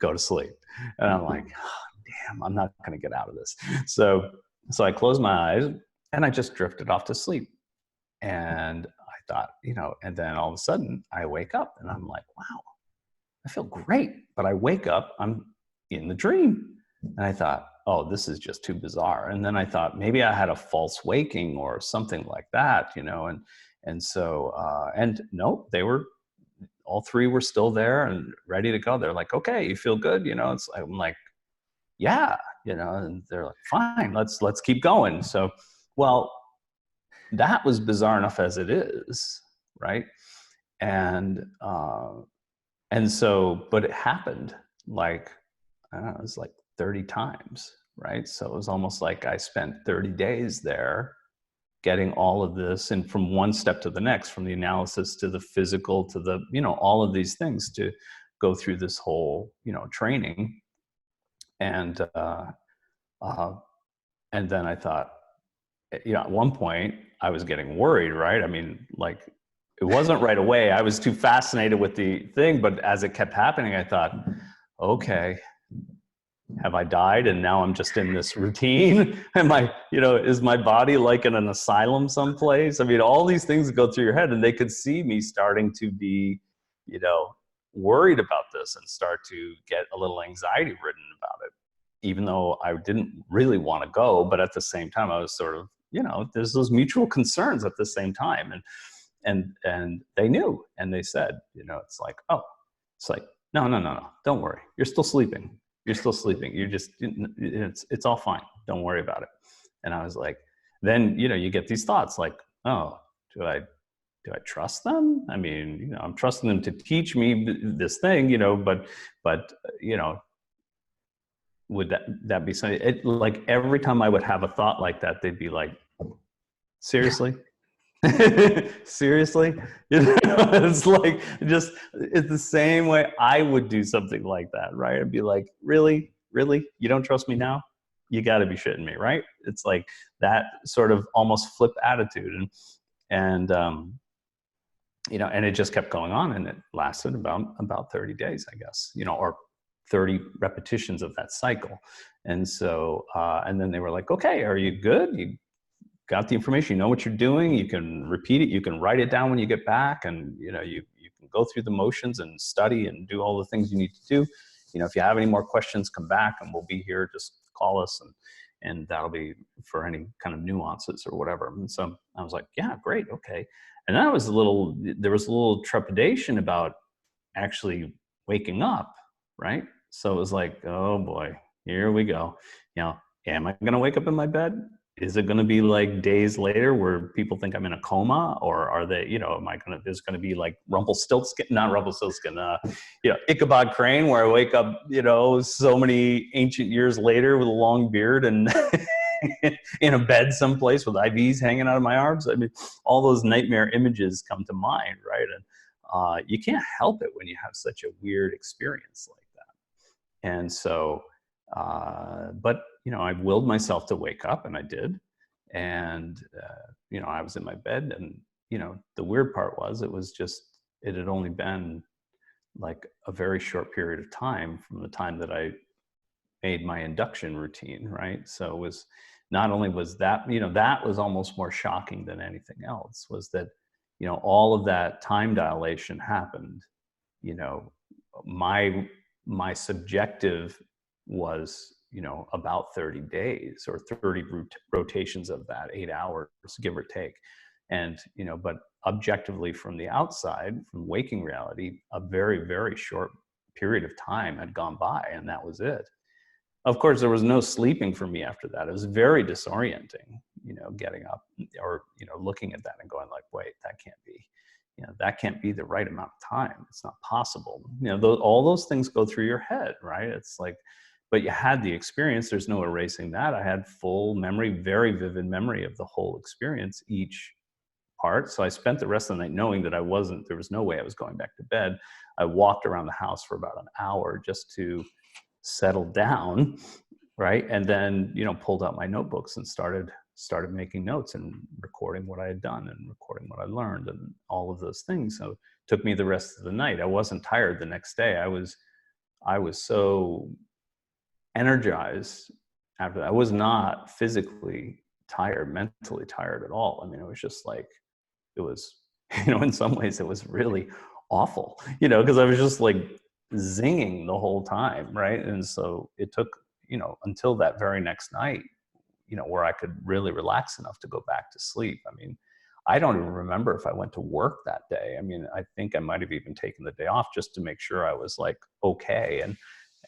B: go to sleep. And I'm like, oh, damn, I'm not going to get out of this. So I closed my eyes and I just drifted off to sleep. And I thought, and then all of a sudden I wake up and I'm like, wow, I feel great. But I wake up, I'm in the dream. And I thought, oh, this is just too bizarre. And then I thought maybe I had a false waking or something like that, and so, and no, all three were still there and ready to go. They're like, okay, you feel good? I'm like, yeah, and they're like, fine, let's keep going. So, well, that was bizarre enough as it is, right? And so, but it happened like, I don't know, it was like 30 times, right? So it was almost like I spent 30 days there getting all of this, and from one step to the next, from the analysis to the physical to the, all of these things to go through this whole, training. And and then I thought, at one point I was getting worried, right? I mean, like, it wasn't right away. I was too fascinated with the thing, but as it kept happening, I thought, okay, have I died and now I'm just in this routine? Am I, is my body like in an asylum someplace? I mean, all these things go through your head, and they could see me starting to be, worried about this and start to get a little anxiety ridden about it, even though I didn't really want to go. But at the same time, I was sort of, there's those mutual concerns at the same time. And they knew, and they said, it's like, oh, it's like, no, don't worry. You're still sleeping. You're still sleeping. You're just, it's all fine. Don't worry about it. And I was like, then, you get these thoughts like, oh, do I trust them? I mean, I'm trusting them to teach me this thing, but, would that be something? Like every time I would have a thought like that, they'd be like, seriously? Seriously? It's like, it's the same way I would do something like that, right? I'd be like, really? You don't trust me now? You got to be shitting me, right? It's like that sort of almost flip attitude. And and it just kept going on, and it lasted about 30 days, I guess, or 30 repetitions of that cycle. And so, and then they were like, okay, are you good? You got the information, you know what you're doing, you can repeat it, you can write it down when you get back, and you can go through the motions and study and do all the things you need to do. If you have any more questions, come back and we'll be here, just call us, and that'll be for any kind of nuances or whatever. And so I was like, yeah, great, okay. And then there was a little trepidation about actually waking up, right? So it was like, oh boy, here we go. Am I going to wake up in my bed? Is it going to be like days later where people think I'm in a coma, or are they, there's going to be like not Rumpelstiltskin, Ichabod Crane, where I wake up, so many ancient years later with a long beard and in a bed someplace with IVs hanging out of my arms. I mean, all those nightmare images come to mind, right? And you can't help it when you have such a weird experience like that. And so, but I willed myself to wake up, and I did. And I was in my bed, and the weird part was, it had only been like a very short period of time from the time that I made my induction routine, right? So it was, not only was that, that was almost more shocking than anything else, was that, all of that time dilation happened. My subjective was, about 30 days or 30 rotations of that, 8 hours, give or take. And, but objectively from the outside, from waking reality, a very, very short period of time had gone by, and that was it. Of course, there was no sleeping for me after that. It was very disorienting, getting up or, looking at that and going like, wait, that can't be. That can't be the right amount of time. It's not possible. All those things go through your head, right? It's like, but you had the experience. There's no erasing that. I had full memory, very vivid memory of the whole experience, each part. So I spent the rest of the night knowing that there was no way I was going back to bed. I walked around the house for about an hour just to settle down, right? And then, pulled out my notebooks and started making notes and recording what I had done and recording what I learned and all of those things. So it took me the rest of the night. I wasn't tired the next day. I was so energized after that. I was not physically tired, mentally tired at all. I mean, it was just like, it was, in some ways it was really awful, because I was just like zinging the whole time. Right. And so it took, until that very next night, where I could really relax enough to go back to sleep. I mean, I don't even remember if I went to work that day. I mean, I think I might have even taken the day off just to make sure I was like, okay.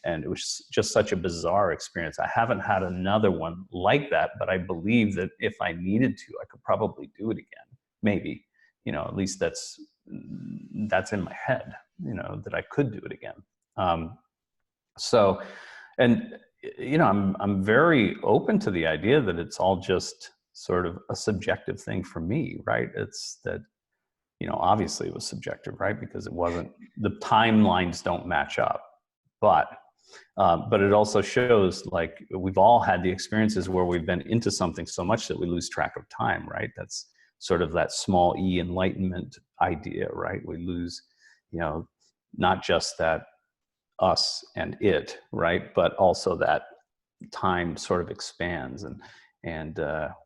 B: And it was just such a bizarre experience. I haven't had another one like that, but I believe that if I needed to, I could probably do it again. Maybe, at least that's in my head, that I could do it again. So, and, I'm very open to the idea that it's all just sort of a subjective thing for me, right? It's that, obviously it was subjective, right? Because the timelines don't match up, but it also shows like we've all had the experiences where we've been into something so much that we lose track of time, right? That's sort of that small e enlightenment idea, right? We lose, not just that us and it, right? But also that time sort of expands and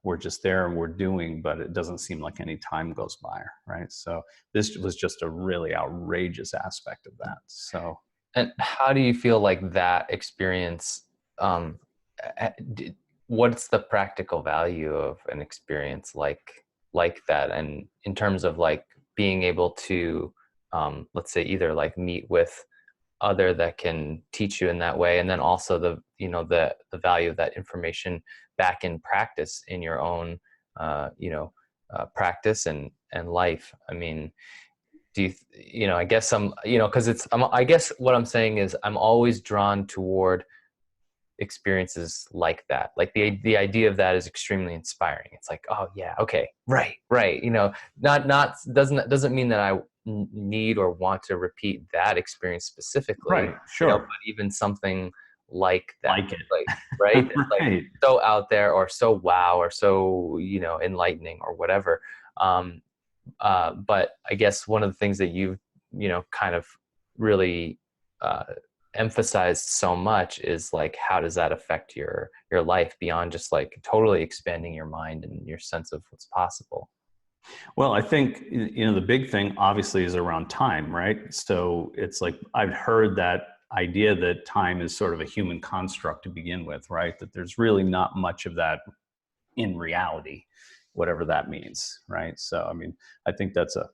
B: we're just there and we're doing, but it doesn't seem like any time goes by, right? So this was just a really outrageous aspect of that. So.
A: And how do you feel like that experience, what's the practical value of an experience like that? And in terms of like being able to, let's say either like meet with other that can teach you in that way, and then also the value of that information back in practice in your own, practice and life. I mean, I guess I guess what I'm saying is I'm always drawn toward experiences like that. Like the idea of that is extremely inspiring. It's like, oh yeah, okay, right. Not doesn't mean that I need or want to repeat that experience specifically.
B: Right, sure.
A: But even something like that,
B: Like it.
A: like right,
B: Right.
A: like so out there or so wow or so enlightening or whatever. But I guess one of the things that you've, kind of really emphasized so much is like, how does that affect your life beyond just like totally expanding your mind and your sense of what's possible?
B: Well, I think, the big thing obviously is around time, right? So it's like, I've heard that idea that time is sort of a human construct to begin with, right? That there's really not much of that in reality, whatever that means, right? So, I mean, I think that's a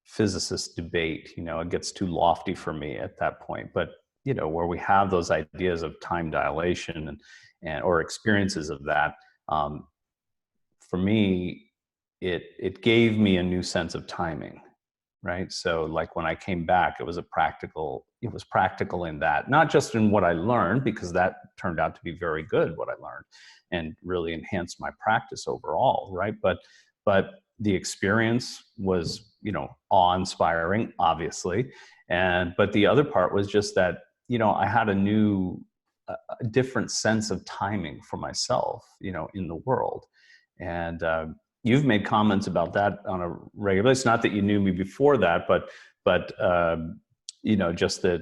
B: physicist debate. It gets too lofty for me at that point. But where we have those ideas of time dilation and or experiences of that, for me, it gave me a new sense of timing, right? So like when I came back, it was practical in that, not just in what I learned, because that turned out to be very good, what I learned, and really enhanced my practice overall, right? But the experience was, awe-inspiring, obviously. But the other part was just that, I had a different sense of timing for myself, in the world. And you've made comments about that on a regular basis. Not that you knew me before that, but just that,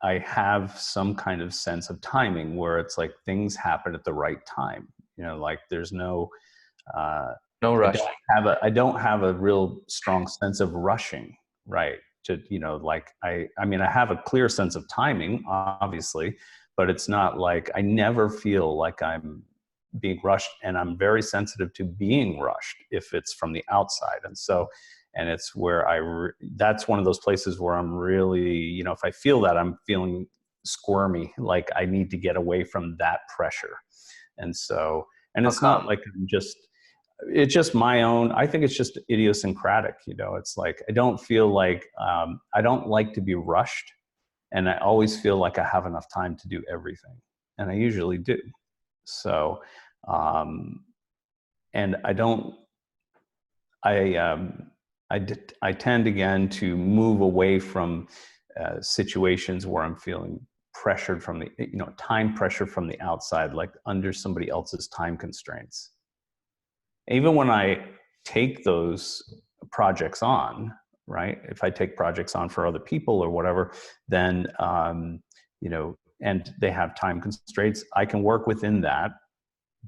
B: I have some kind of sense of timing where it's like things happen at the right time. Like there's no
A: No rush.
B: I don't have a real strong sense of rushing, right? To, like I mean, I have a clear sense of timing, obviously, but it's not like I never feel like I'm being rushed, and I'm very sensitive to being rushed if it's from the outside. And so, and it's where that's one of those places where I'm really, if I feel that, I'm feeling squirmy, like I need to get away from that pressure. And so, and it's not like it's just my own, I think it's just idiosyncratic, it's like, I don't feel like, I don't like to be rushed. And I always feel like I have enough time to do everything. And I usually do. So, and I don't, I tend again to move away from situations where I'm feeling pressured from the, time pressure from the outside, like under somebody else's time constraints. Even when I take those projects on, right? If I take projects on for other people or whatever, then, and they have time constraints, I can work within that,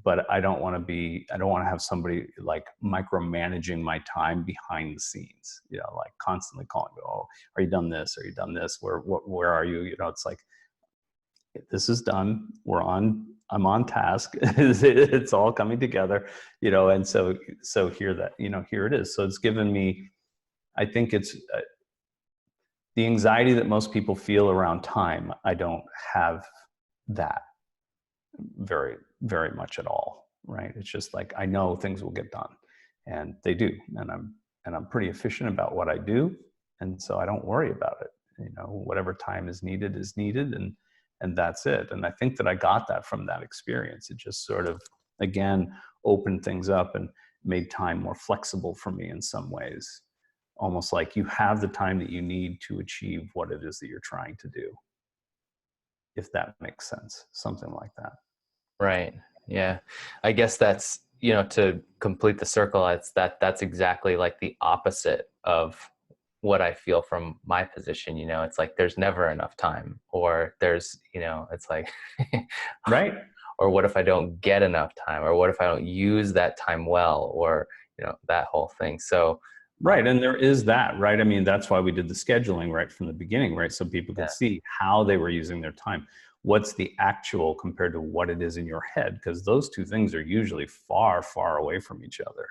B: but I don't want to have somebody like micromanaging my time behind the scenes, like constantly calling, oh, are you done this? Are you done this? Where are you? It's like, this is done. I'm on task. It's all coming together, and so here it is. So it's given me, I think it's the anxiety that most people feel around time. I don't have that very, very much at all, right? It's just like, I know things will get done, and they do. And I'm pretty efficient about what I do. And so I don't worry about it. Whatever time is needed, and that's it. And I think that I got that from that experience. It just sort of, again, opened things up and made time more flexible for me in some ways. Almost like you have the time that you need to achieve what it is that you're trying to do. If that makes sense, something like that.
A: Right. Yeah. I guess that's, to complete the circle, that's exactly like the opposite of what I feel from my position. It's like there's never enough time, or there's, it's like,
B: Right.
A: Or what if I don't get enough time, or what if I don't use that time well, or, that whole thing. So,
B: right. And there is that, right? I mean, that's why we did the scheduling right from the beginning, right? So people could
A: yeah,
B: see how they were using their time. What's the actual compared to what it is in your head? Because those two things are usually far, far away from each other.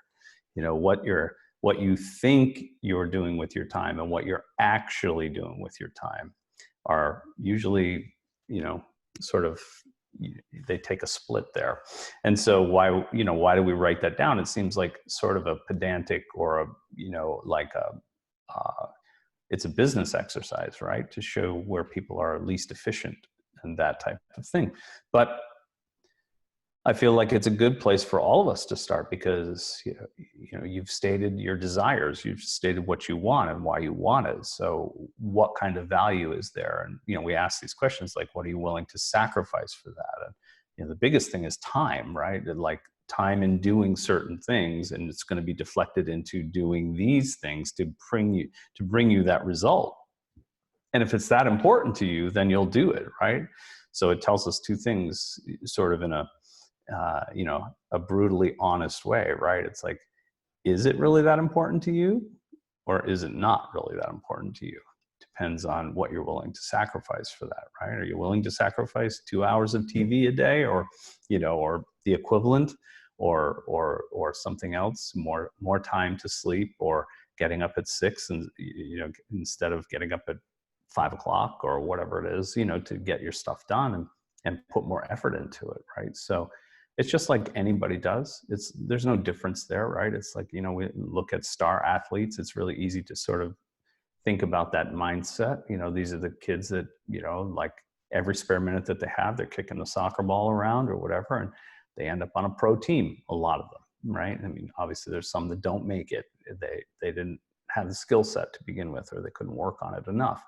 B: What you think you're doing with your time and what you're actually doing with your time are usually, sort of, they take a split there. And so why do we write that down? It seems like sort of a pedantic or like it's a business exercise, right? To show where people are least efficient and that type of thing. But I feel like it's a good place for all of us to start, because you've stated your desires, you've stated what you want and why you want it. So what kind of value is there? And we ask these questions like, what are you willing to sacrifice for that? And the biggest thing is time, right? And like time in doing certain things, and it's going to be deflected into doing these things to bring you that result. And if it's that important to you, then you'll do it, right? So it tells us two things, sort of in a a brutally honest way, right? It's like, is it really that important to you, or is it not really that important to you? Depends on what you're willing to sacrifice for that, right? Are you willing to sacrifice 2 hours of TV a day, or or the equivalent, or something else, more time to sleep, or getting up at 6 and instead of getting up at 5 o'clock or whatever it is, to get your stuff done and put more effort into it, right? So it's just like anybody does. There's no difference there, right? It's like, we look at star athletes. It's really easy to sort of think about that mindset. These are the kids that, like every spare minute that they have, they're kicking the soccer ball around or whatever, and they end up on a pro team, a lot of them, right? I mean, obviously there's some that don't make it. They didn't have the skill set to begin with, or they couldn't work on it enough.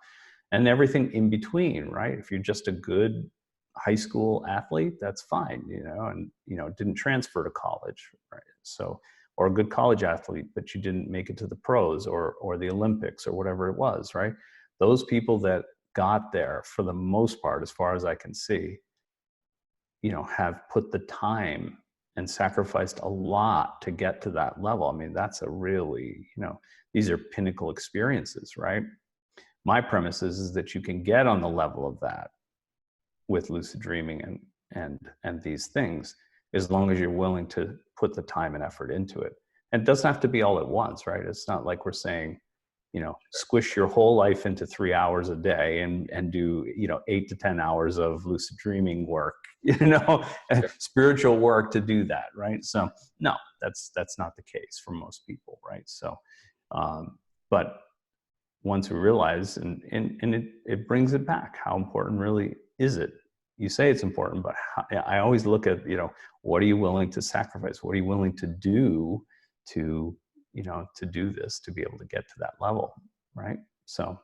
B: And everything in between, right? If you're just a good high school athlete, that's fine, and didn't transfer to college, right? So, or a good college athlete, but you didn't make it to the pros or the Olympics or whatever it was, right? Those people that got there, for the most part, as far as I can see, have put the time and sacrificed a lot to get to that level. I mean, that's a really, these are pinnacle experiences, right? My premise is that you can get on the level of that with lucid dreaming and these things, as long as you're willing to put the time and effort into it. And it doesn't have to be all at once, right? It's not like we're saying, squish your whole life into 3 hours a day and do 8 to 10 hours of lucid dreaming work, spiritual work to do that, right? So no, that's not the case for most people, right? So but once we realize, and it brings it back, how important really is it you say it's important, but I always look at, what are you willing to sacrifice? What are you willing to do to, to do this, to be able to get to that level, right? So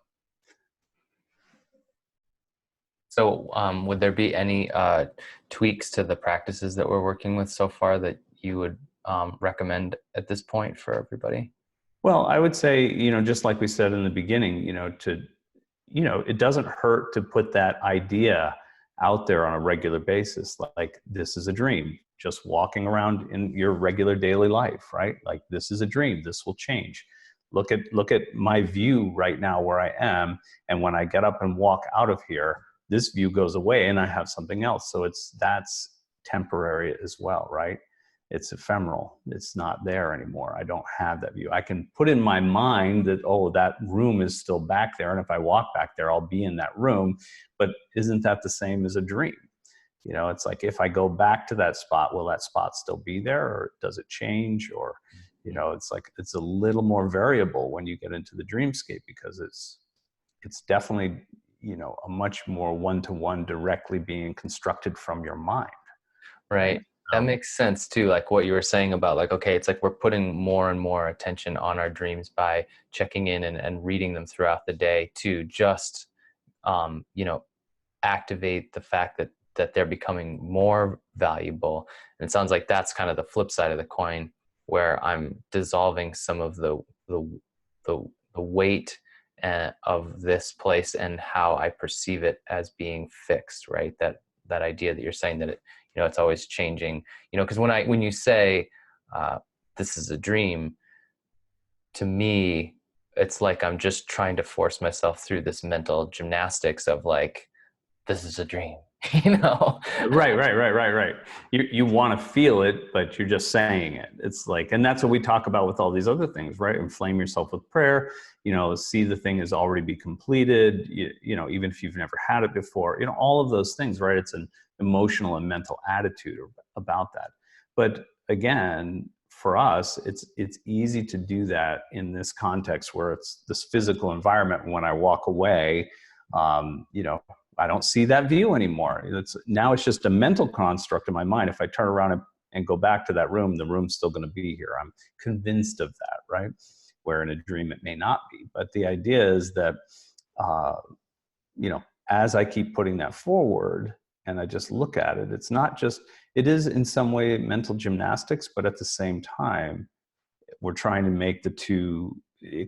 A: would there be any tweaks to the practices that we're working with so far that you would recommend at this point for everybody?
B: well, I would say, just like we said in the beginning, it doesn't hurt to put that idea out there on a regular basis. Like, this is a dream, just walking around in your regular daily life, right? Like, this is a dream, this will change. Look at my view right now where I am. And when I get up and walk out of here, this view goes away and I have something else. So that's temporary as well, right? It's ephemeral. It's not there anymore. I don't have that view. I can put in my mind that, oh, that room is still back there. And if I walk back there, I'll be in that room. But isn't that the same as a dream? It's like, if I go back to that spot, will that spot still be there, or does it change? Or, it's like, it's a little more variable when you get into the dreamscape, because it's definitely, a much more one-to-one directly being constructed from your mind.
A: Right. That makes sense too. Like what you were saying about, like, okay, it's like we're putting more and more attention on our dreams by checking in and reading them throughout the day to just, you know, activate the fact that they're becoming more valuable. And it sounds like that's kind of the flip side of the coin, where I'm dissolving some of the weight of this place and how I perceive it as being fixed, right? That idea that you're saying, that it's always changing, because when you say this is a dream, to me, it's like I'm just trying to force myself through this mental gymnastics of like, this is a dream, you know?
B: Right. You want to feel it, but you're just saying it. It's like, and that's what we talk about with all these other things, right? Inflame yourself with prayer, see the thing has already be completed, even if you've never had it before, all of those things, right? It's an emotional and mental attitude about that. But again, for us, it's easy to do that in this context where it's this physical environment. When I walk away, I don't see that view anymore. Now it's just a mental construct in my mind. If I turn around and go back to that room, the room's still going to be here. I'm convinced of that, right? Where in a dream it may not be. But the idea is that, as I keep putting that forward and I just look at it, it's not just, it is in some way mental gymnastics, but at the same time, we're trying to make the two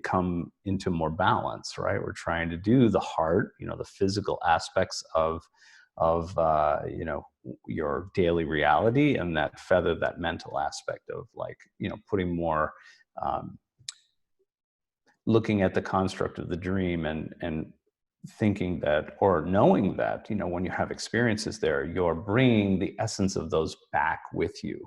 B: come into more balance, right? We're trying to do the heart, the physical aspects of your daily reality, and that feather, that mental aspect of like, putting more, looking at the construct of the dream and thinking that, or knowing that, when you have experiences there, you're bringing the essence of those back with you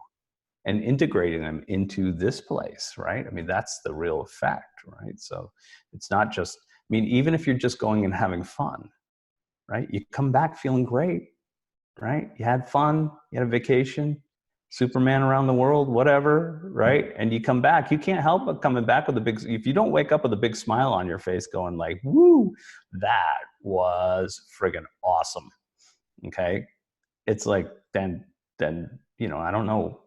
B: and integrating them into this place, right? I mean, that's the real effect, right? So it's not just, even if you're just going and having fun, right? You come back feeling great, right? You had fun, you had a vacation, Superman around the world, whatever, right? And you come back, you can't help but coming back with a big, if you don't wake up with a big smile on your face going like, woo, that was friggin' awesome, okay? It's like, then I don't know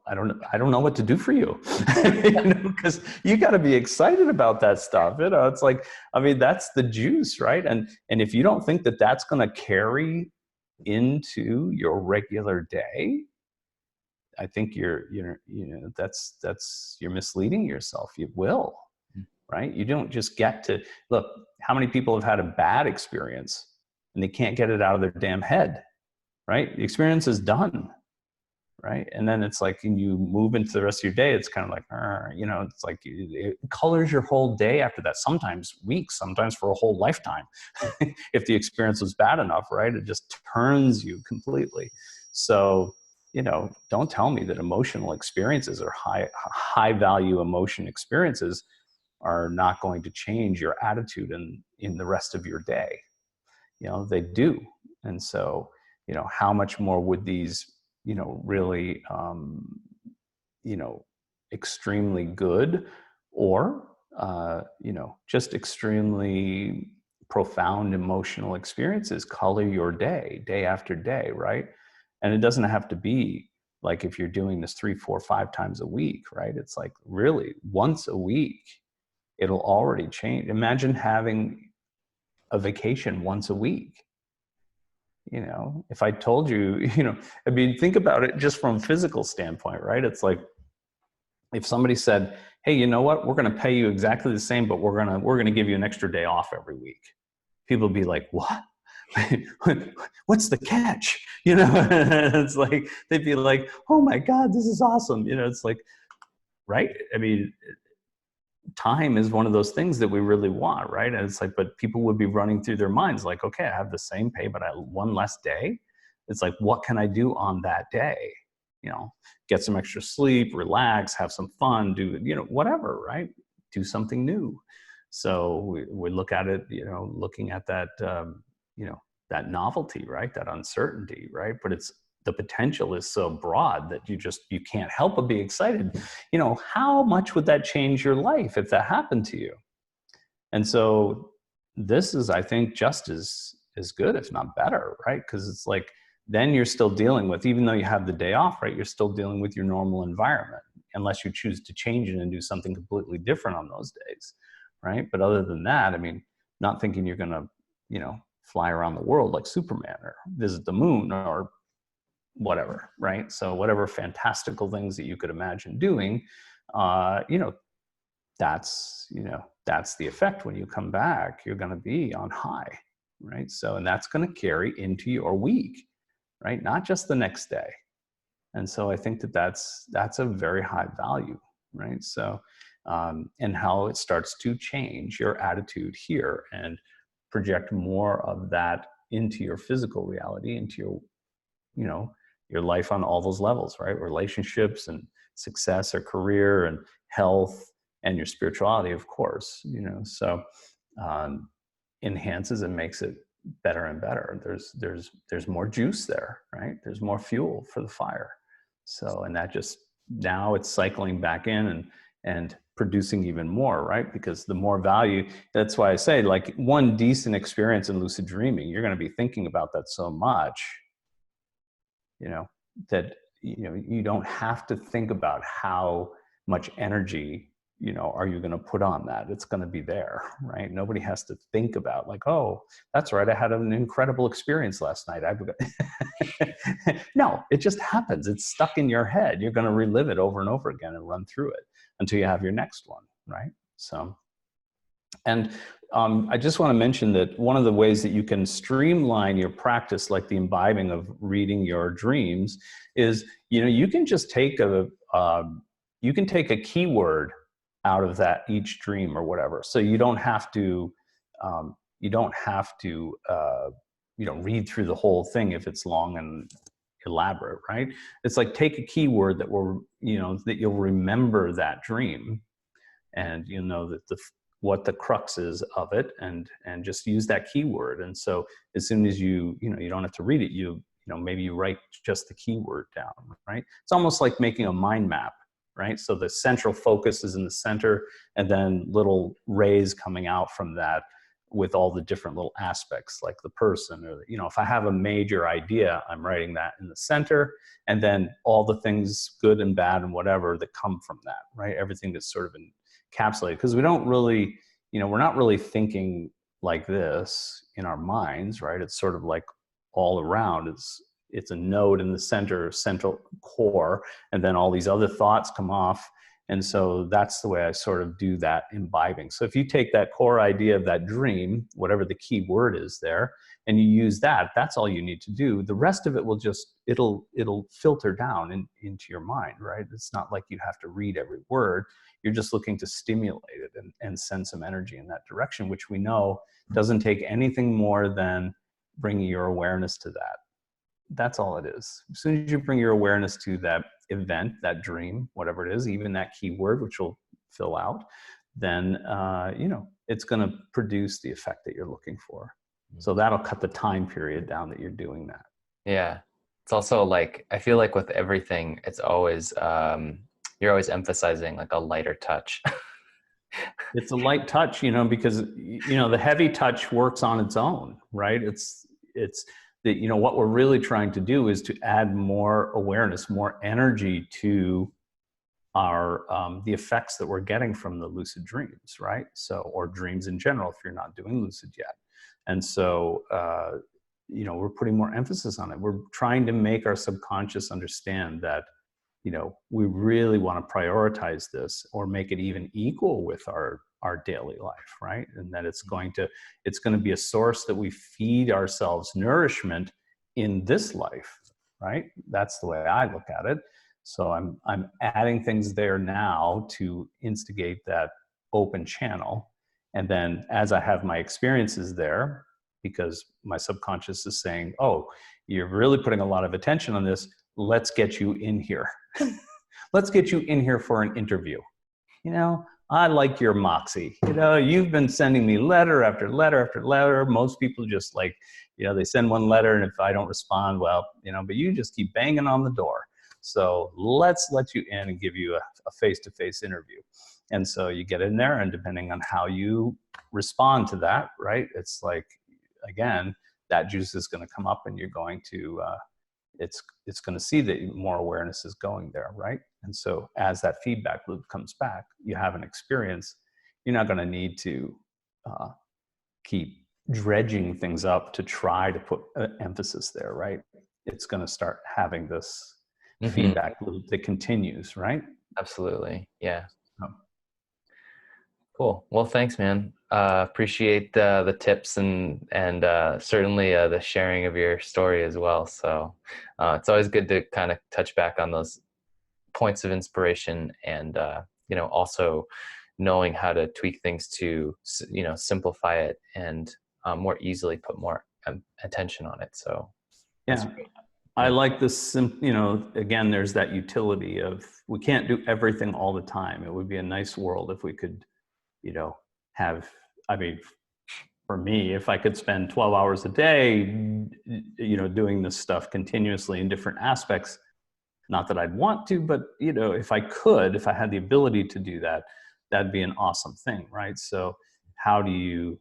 B: what to do for you, because you got to be excited about that stuff. It's like, that's the juice, right? And if you don't think that that's going to carry into your regular day, I think that's you're misleading yourself. You will, right? You don't just get to look. How many people have had a bad experience and they can't get it out of their damn head, right? The experience is done. Right. And then it's like, and you move into the rest of your day, it's kind of like, it's like it colors your whole day after that, sometimes weeks, sometimes for a whole lifetime. If the experience was bad enough, right, it just turns you completely. So, don't tell me that emotional experiences or high value emotion experiences are not going to change your attitude in the rest of your day. They do. And so, how much more would these really, extremely good or, just extremely profound emotional experiences color your day, day after day, right? And it doesn't have to be like if you're doing this 3, 4, 5 times a week, right? It's like really once a week, it'll already change. Imagine having a vacation once a week. You know, if I told you, you know, I mean, think about it just from a physical standpoint, right? It's like if somebody said, hey, you know what, we're going to pay you exactly the same, but we're going to give you an extra day off every week. People would be like, what? What's the catch? You know, it's like, they'd be like, oh my God, this is awesome. You know, it's like, right? I mean, time is one of those things that we really want, right? And it's like, but people would be running through their minds like, okay, I have the same pay, but I one less day. It's like, what can I do on that day? You know, get some extra sleep, relax, have some fun, do, you know, whatever, right? Do something new. So we look at it, you know, looking at that, you know, that novelty, right? That uncertainty, right? But it's, the potential is so broad that you can't help but be excited. You know, how much would that change your life if that happened to you? And so this is, I think, just as good, if not better, right? Because it's like, then you're still dealing with, even though you have the day off, right, you're still dealing with your normal environment, unless you choose to change it and do something completely different on those days, right? But other than that, I mean, not thinking you're going to, you know, fly around the world like Superman or visit the moon or whatever, right? So whatever fantastical things that you could imagine doing, you know, that's the effect. When you come back, you're going to be on high, right? So, and that's going to carry into your week, right? Not just the next day. And so I think that that's a very high value, right? So, and how it starts to change your attitude here and project more of that into your physical reality, into your, you know, your life on all those levels, right? Relationships and success or career and health and your spirituality, of course, you know, so enhances and makes it better and better. There's more juice there, right? There's more fuel for the fire. So, and that just, now it's cycling back in and producing even more, right? Because the more value, that's why I say, like, one decent experience in lucid dreaming, you're going to be thinking about that so much, you know, that, you know, you don't have to think about how much energy, you know, are you going to put on that? It's going to be there, right? Nobody has to think about like, oh, that's right, I had an incredible experience last night. No, it just happens. It's stuck in your head. You're going to relive it over and over again and run through it until you have your next one, right? So, and I just want to mention that one of the ways that you can streamline your practice, like the imbibing of reading your dreams, is, you know, you can just take you can take a keyword out of that each dream or whatever. So you don't have to you don't have to you know, read through the whole thing if it's long and elaborate, right? It's like, take a keyword that will, you know, that you'll remember that dream, and you know that what the crux is of it, and just use that keyword. And so as soon as you know, you don't have to read it, you know, maybe you write just the keyword down, right? It's almost like making a mind map, right? So the central focus is in the center, and then little rays coming out from that with all the different little aspects, like the person, or, you know, if I have a major idea, I'm writing that in the center, and then all the things, good and bad and whatever, that come from that, right? Everything that's sort of encapsulated, because we don't really, you know, we're not really thinking like this in our minds, right? It's sort of like all around. It's a node in the central core, and then all these other thoughts come off. And so that's the way I sort of do that imbibing. So if you take that core idea of that dream, whatever the key word is there, and you use that, that's all you need to do. The rest of it will just, it'll filter down into your mind, right? It's not like you have to read every word. You're just looking to stimulate it and send some energy in that direction, which we know doesn't take anything more than bringing your awareness to that. That's all it is. As soon as you bring your awareness to that event, that dream, whatever it is, even that keyword, which will fill out, then, you know, it's going to produce the effect that you're looking for. So that'll cut the time period down that you're doing that.
A: Yeah. It's also like, I feel like with everything, it's always, you're always emphasizing like a lighter touch.
B: It's a light touch, because the heavy touch works on its own, right? It's that what we're really trying to do is to add more awareness, more energy to our the effects that we're getting from the lucid dreams, right? So, or dreams in general, if you're not doing lucid yet. And so, we're putting more emphasis on it. We're trying to make our subconscious understand that we really want to prioritize this, or make it even equal with our daily life, right? And that it's going to be a source that we feed ourselves nourishment in this life, right? That's the way I look at it. So I'm adding things there now to instigate that open channel. And then as I have my experiences there, because my subconscious is saying, oh, you're really putting a lot of attention on this, let's get you in here. Let's get you in here for an interview. I like your moxie. You've been sending me letter after letter after letter. Most people just they send one letter, and if I don't respond, well, but you just keep banging on the door. So let's let you in and give you a face-to-face interview. And so you get in there, and depending on how you respond to that, right, it's like, again, that juice is going to come up, and you're going to it's going to see that more awareness is going there, right? And so as that feedback loop comes back, you have an experience. You're not going to need to keep dredging things up to try to put emphasis there, right? It's going to start having this feedback loop that continues, right?
A: Absolutely. Yeah.
B: Um,
A: Cool. Well, thanks, man. Appreciate the tips and certainly the sharing of your story as well. So it's always good to kind of touch back on those points of inspiration, and also knowing how to tweak things to simplify it and more easily put more attention on it. So that's
B: yeah.
A: great.
B: I
A: Yeah.
B: like this, again, there's that utility of, we can't do everything all the time. It would be a nice world if we could, have, I mean, for me, if I could spend 12 hours a day, doing this stuff continuously in different aspects, not that I'd want to, but, if I could, if I had the ability to do that, that'd be an awesome thing, right? So how do you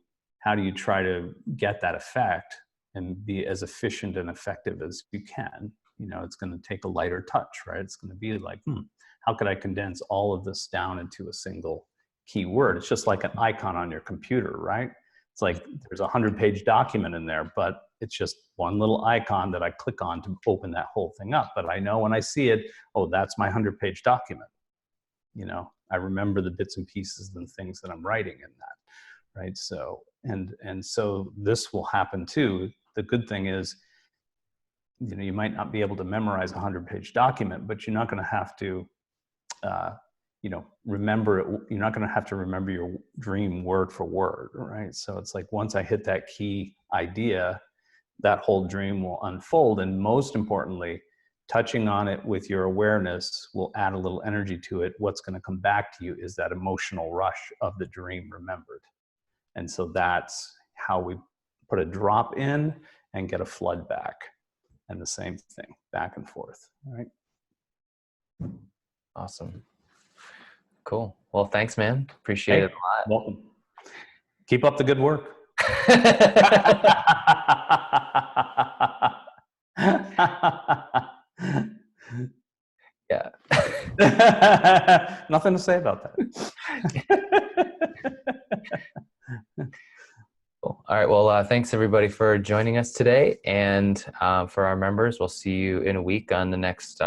B: try to get that effect and be as efficient and effective as you can? It's going to take a lighter touch, right? It's going to be like, how could I condense all of this down into a single keyword? It's just like an icon on your computer, right? It's like there's 100-page document in there, but it's just one little icon that I click on to open that whole thing up. But I know when I see it, oh, that's my 100-page document. I remember the bits and pieces and things that I'm writing in that, right? So, and so this will happen too. The good thing is, you might not be able to memorize a 100-page document, but you're not going to have to, remember it. You're not going to have to remember your dream word for word, right? So it's like, once I hit that key idea, that whole dream will unfold. And most importantly, touching on it with your awareness will add a little energy to it. What's going to come back to you is that emotional rush of the dream remembered. And so that's how we put a drop in and get a flood back. And the same thing, back and forth, right?
A: Awesome. Cool. Well, thanks, man. Appreciate it
B: Hey, welcome. Keep up the good work.
A: Yeah.
B: Nothing to say about that.
A: Cool. All right. Well, thanks everybody for joining us today. And for our members, we'll see you in a week on the next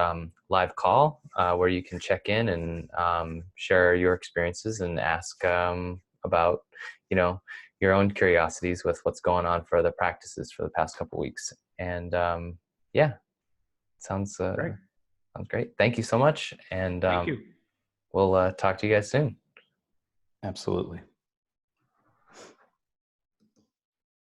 A: live call where you can check in and share your experiences and ask about, your own curiosities with what's going on for the practices for the past couple of weeks. And yeah, sounds
B: Great.
A: sounds great. Thank you so much. And
B: Thank you.
A: we'll talk to you guys soon.
B: Absolutely.